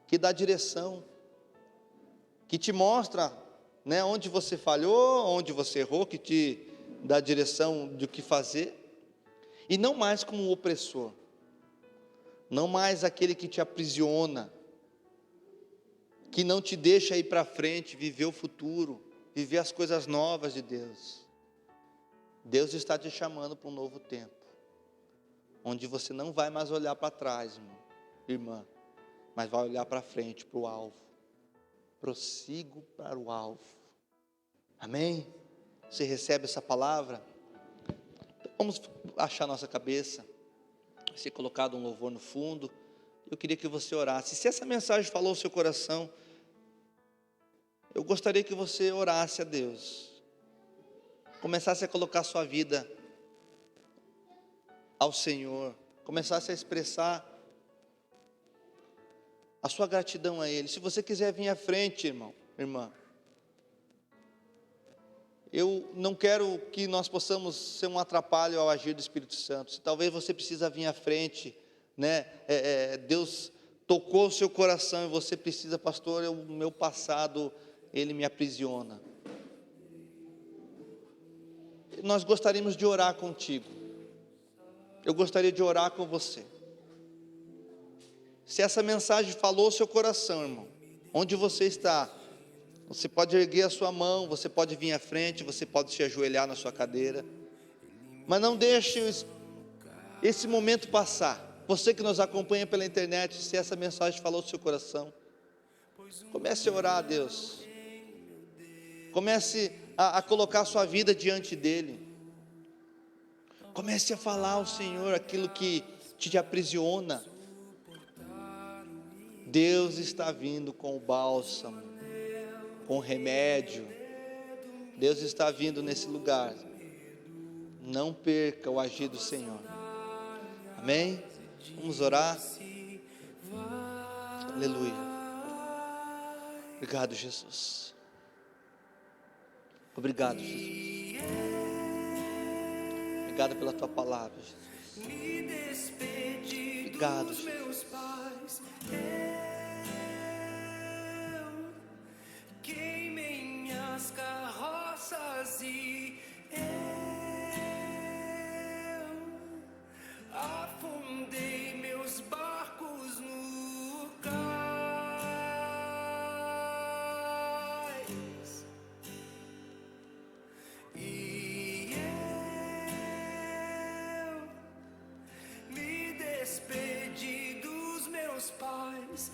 que dá direção, que te mostra, né, onde você falhou, onde você errou, que te dá direção de o que fazer, e não mais como um opressor, não mais aquele que te aprisiona, que não te deixa ir para frente, viver o futuro, viver as coisas novas de Deus. Deus está te chamando para um novo tempo, onde você não vai mais olhar para trás, irmão, irmã, mas vai olhar para frente, para o alvo. Prossigo para o alvo. Amém? Você recebe essa palavra? Então, vamos achar nossa cabeça, vai ser colocado um louvor no fundo. Eu queria que você orasse. Se essa mensagem falou ao seu coração, eu gostaria que você orasse a Deus, começasse a colocar sua vida ao Senhor, começasse a expressar a sua gratidão a Ele. Se você quiser vir à frente, irmão, irmã, eu não quero que nós possamos ser um atrapalho ao agir do Espírito Santo. Se talvez você precisa vir à frente, né? Deus tocou o seu coração e você precisa, pastor, o meu passado, ele me aprisiona. Nós gostaríamos de orar contigo. Eu gostaria de orar com você. Se essa mensagem falou ao seu coração, irmão, onde você está, você pode erguer a sua mão, você pode vir à frente, você pode se ajoelhar na sua cadeira, mas não deixe esse momento passar. Você que nos acompanha pela internet, se essa mensagem falou ao seu coração, comece a orar a Deus, comece a colocar a sua vida diante dEle, comece a falar ao Senhor aquilo que te aprisiona. Deus está vindo com o bálsamo, com o remédio. Deus está vindo nesse lugar. Não perca o agir do Senhor. Amém? Vamos orar. Aleluia. Obrigado, Jesus. Obrigado, Jesus. Obrigado pela tua palavra, Jesus. Obrigado, Jesus. Queimei minhas carroças e eu afundei meus barcos no cais e eu me despedi dos meus pais.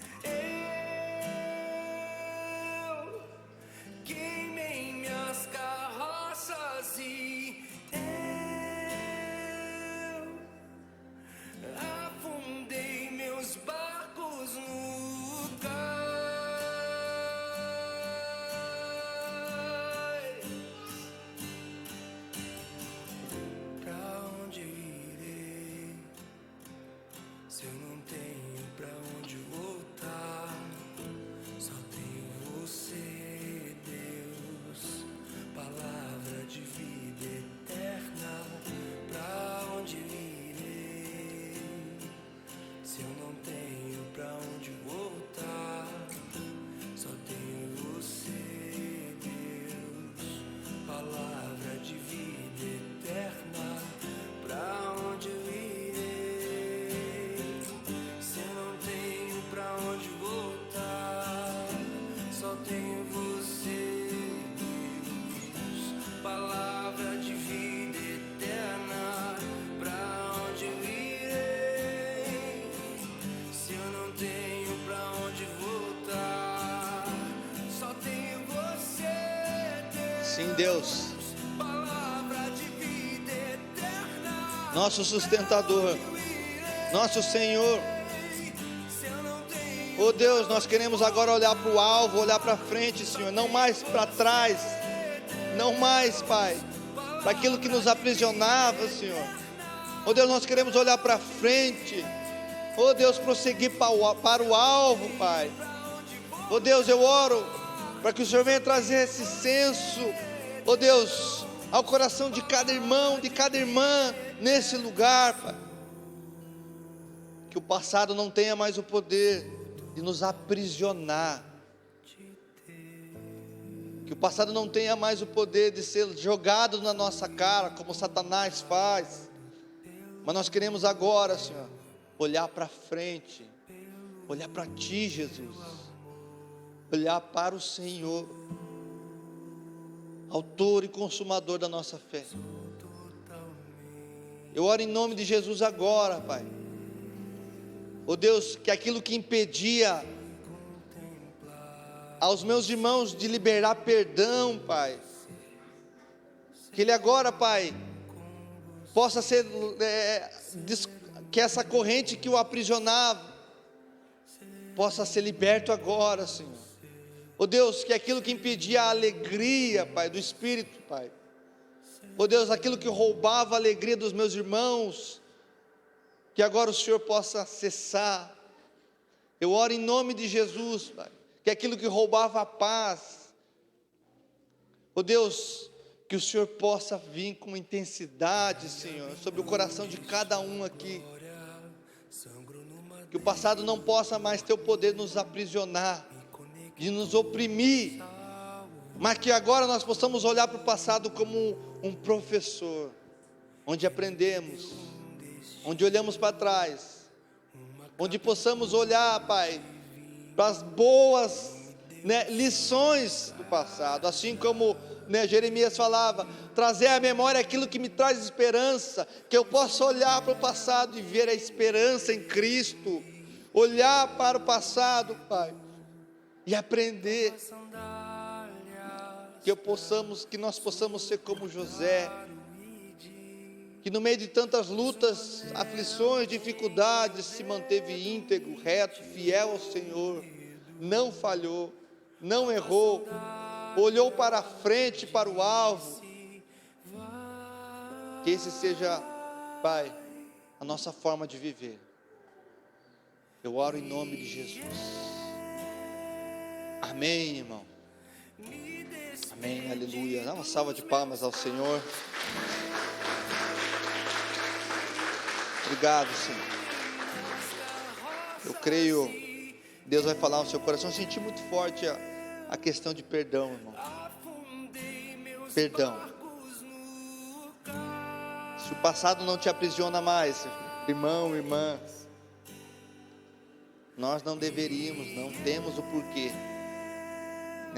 Sim, Deus, palavra de vida eterna. nosso sustentador, nosso Senhor. Se eu não tenho Oh Deus, nós queremos agora olhar para o alvo, olhar para frente, Senhor, não mais para trás, não mais, Pai, para aquilo que nos aprisionava, Senhor. Oh Deus, nós queremos olhar para frente, oh Deus, prosseguir para o alvo, Pai. Oh Deus, eu oro para que o Senhor venha trazer esse senso, oh Deus, ao coração de cada irmão, de cada irmã nesse lugar, Pai. Que o passado não tenha mais o poder de nos aprisionar. Que o passado não tenha mais o poder de ser jogado na nossa cara, como Satanás faz. Mas nós queremos agora, Senhor, olhar para frente, olhar para Ti, Jesus, olhar para o Senhor, autor e consumador da nossa fé. Eu oro em nome de Jesus agora, Pai. Oh Deus, que aquilo que impedia aos meus irmãos de liberar perdão, Pai, que Ele agora, Pai, possa ser, que essa corrente que o aprisionava, possa ser liberto agora, Senhor. Oh Deus, que aquilo que impedia a alegria, Pai, do Espírito, Pai, oh Deus, aquilo que roubava a alegria dos meus irmãos, que agora o Senhor possa cessar. Eu oro em nome de Jesus, Pai, que aquilo que roubava a paz, oh Deus, que o Senhor possa vir com intensidade, Senhor, sobre o coração de cada um aqui. Que o passado não possa mais ter o poder de nos aprisionar, de nos oprimir, mas que agora nós possamos olhar para o passado como um professor, onde aprendemos, onde olhamos para trás, onde possamos olhar, Pai, para as boas, lições do passado, assim como Jeremias falava, trazer à memória aquilo que me traz esperança, que eu possa olhar para o passado e ver a esperança em Cristo, olhar para o passado, Pai, e aprender, que nós possamos ser como José, que no meio de tantas lutas, aflições, dificuldades, se manteve íntegro, reto, fiel ao Senhor, não falhou, não errou, olhou para a frente, para o alvo. Que esse seja, Pai, a nossa forma de viver. Eu oro em nome de Jesus. Amém, irmão. Amém, aleluia. Dá uma salva de palmas ao Senhor. Obrigado, Senhor. Eu creio, Deus vai falar no seu coração. Eu senti muito forte a questão de perdão, irmão. Perdão. Se o passado não te aprisiona mais, irmão, irmã, nós não deveríamos, não temos o porquê,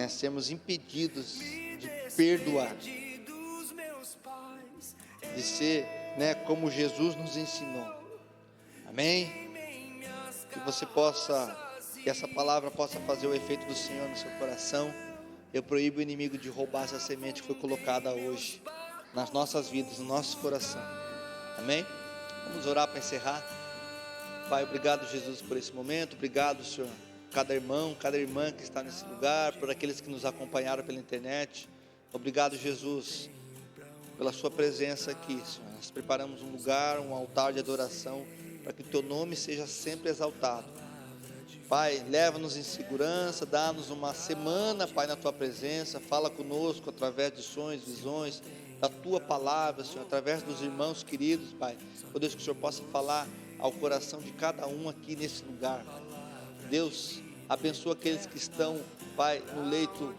sermos impedidos de perdoar, de ser, como Jesus nos ensinou. Amém? Que essa palavra possa fazer o efeito do Senhor no seu coração. Eu proíbo o inimigo de roubar essa semente que foi colocada hoje nas nossas vidas, no nosso coração. Amém? Vamos orar para encerrar. Pai, obrigado, Jesus, por esse momento. Obrigado, Senhor, cada irmão, cada irmã que está nesse lugar, por aqueles que nos acompanharam pela internet. Obrigado, Jesus, pela sua presença aqui, Senhor. Nós preparamos um lugar, um altar de adoração, para que o teu nome seja sempre exaltado. Pai, leva-nos em segurança, dá-nos uma semana, Pai, na tua presença. Fala conosco através de sonhos, visões, da tua palavra, Senhor, através dos irmãos queridos, Pai. Oh Deus, que o Senhor possa falar ao coração de cada um aqui nesse lugar, Pai. Deus, abençoa aqueles que estão, Pai, no leito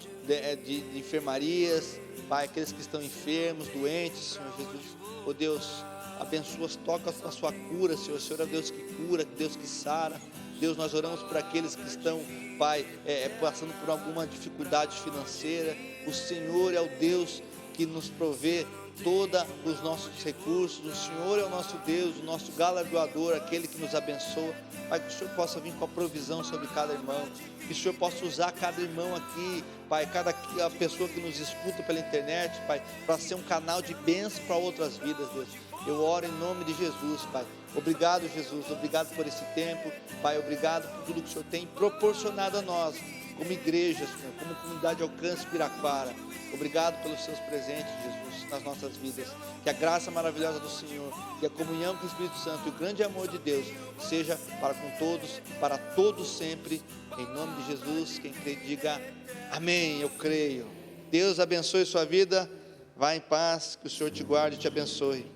de enfermarias, Pai, aqueles que estão enfermos, doentes, Senhor Jesus. Oh Deus, abençoa, toca a sua cura, Senhor. O Senhor é Deus que cura, Deus que sara. Deus, nós oramos por aqueles que estão, Pai, passando por alguma dificuldade financeira. O Senhor é o Deus que nos provê todos os nossos recursos. O Senhor é o nosso Deus, o nosso galardoador, aquele que nos abençoa. Pai, que o Senhor possa vir com a provisão sobre cada irmão, que o Senhor possa usar cada irmão aqui, Pai, cada pessoa que nos escuta pela internet, Pai, para ser um canal de bênção para outras vidas, Deus. Eu oro em nome de Jesus, Pai. Obrigado, Jesus, obrigado por esse tempo, Pai, obrigado por tudo que o Senhor tem proporcionado a nós, como igreja, Senhor, como comunidade Alcance Piraquara. Obrigado pelos seus presentes, Jesus, nas nossas vidas. Que a graça maravilhosa do Senhor, que a comunhão com o Espírito Santo e o grande amor de Deus seja para com todos, para todos sempre. Em nome de Jesus, quem crê diga amém, eu creio. Deus abençoe sua vida. Vá em paz, que o Senhor te guarde e te abençoe.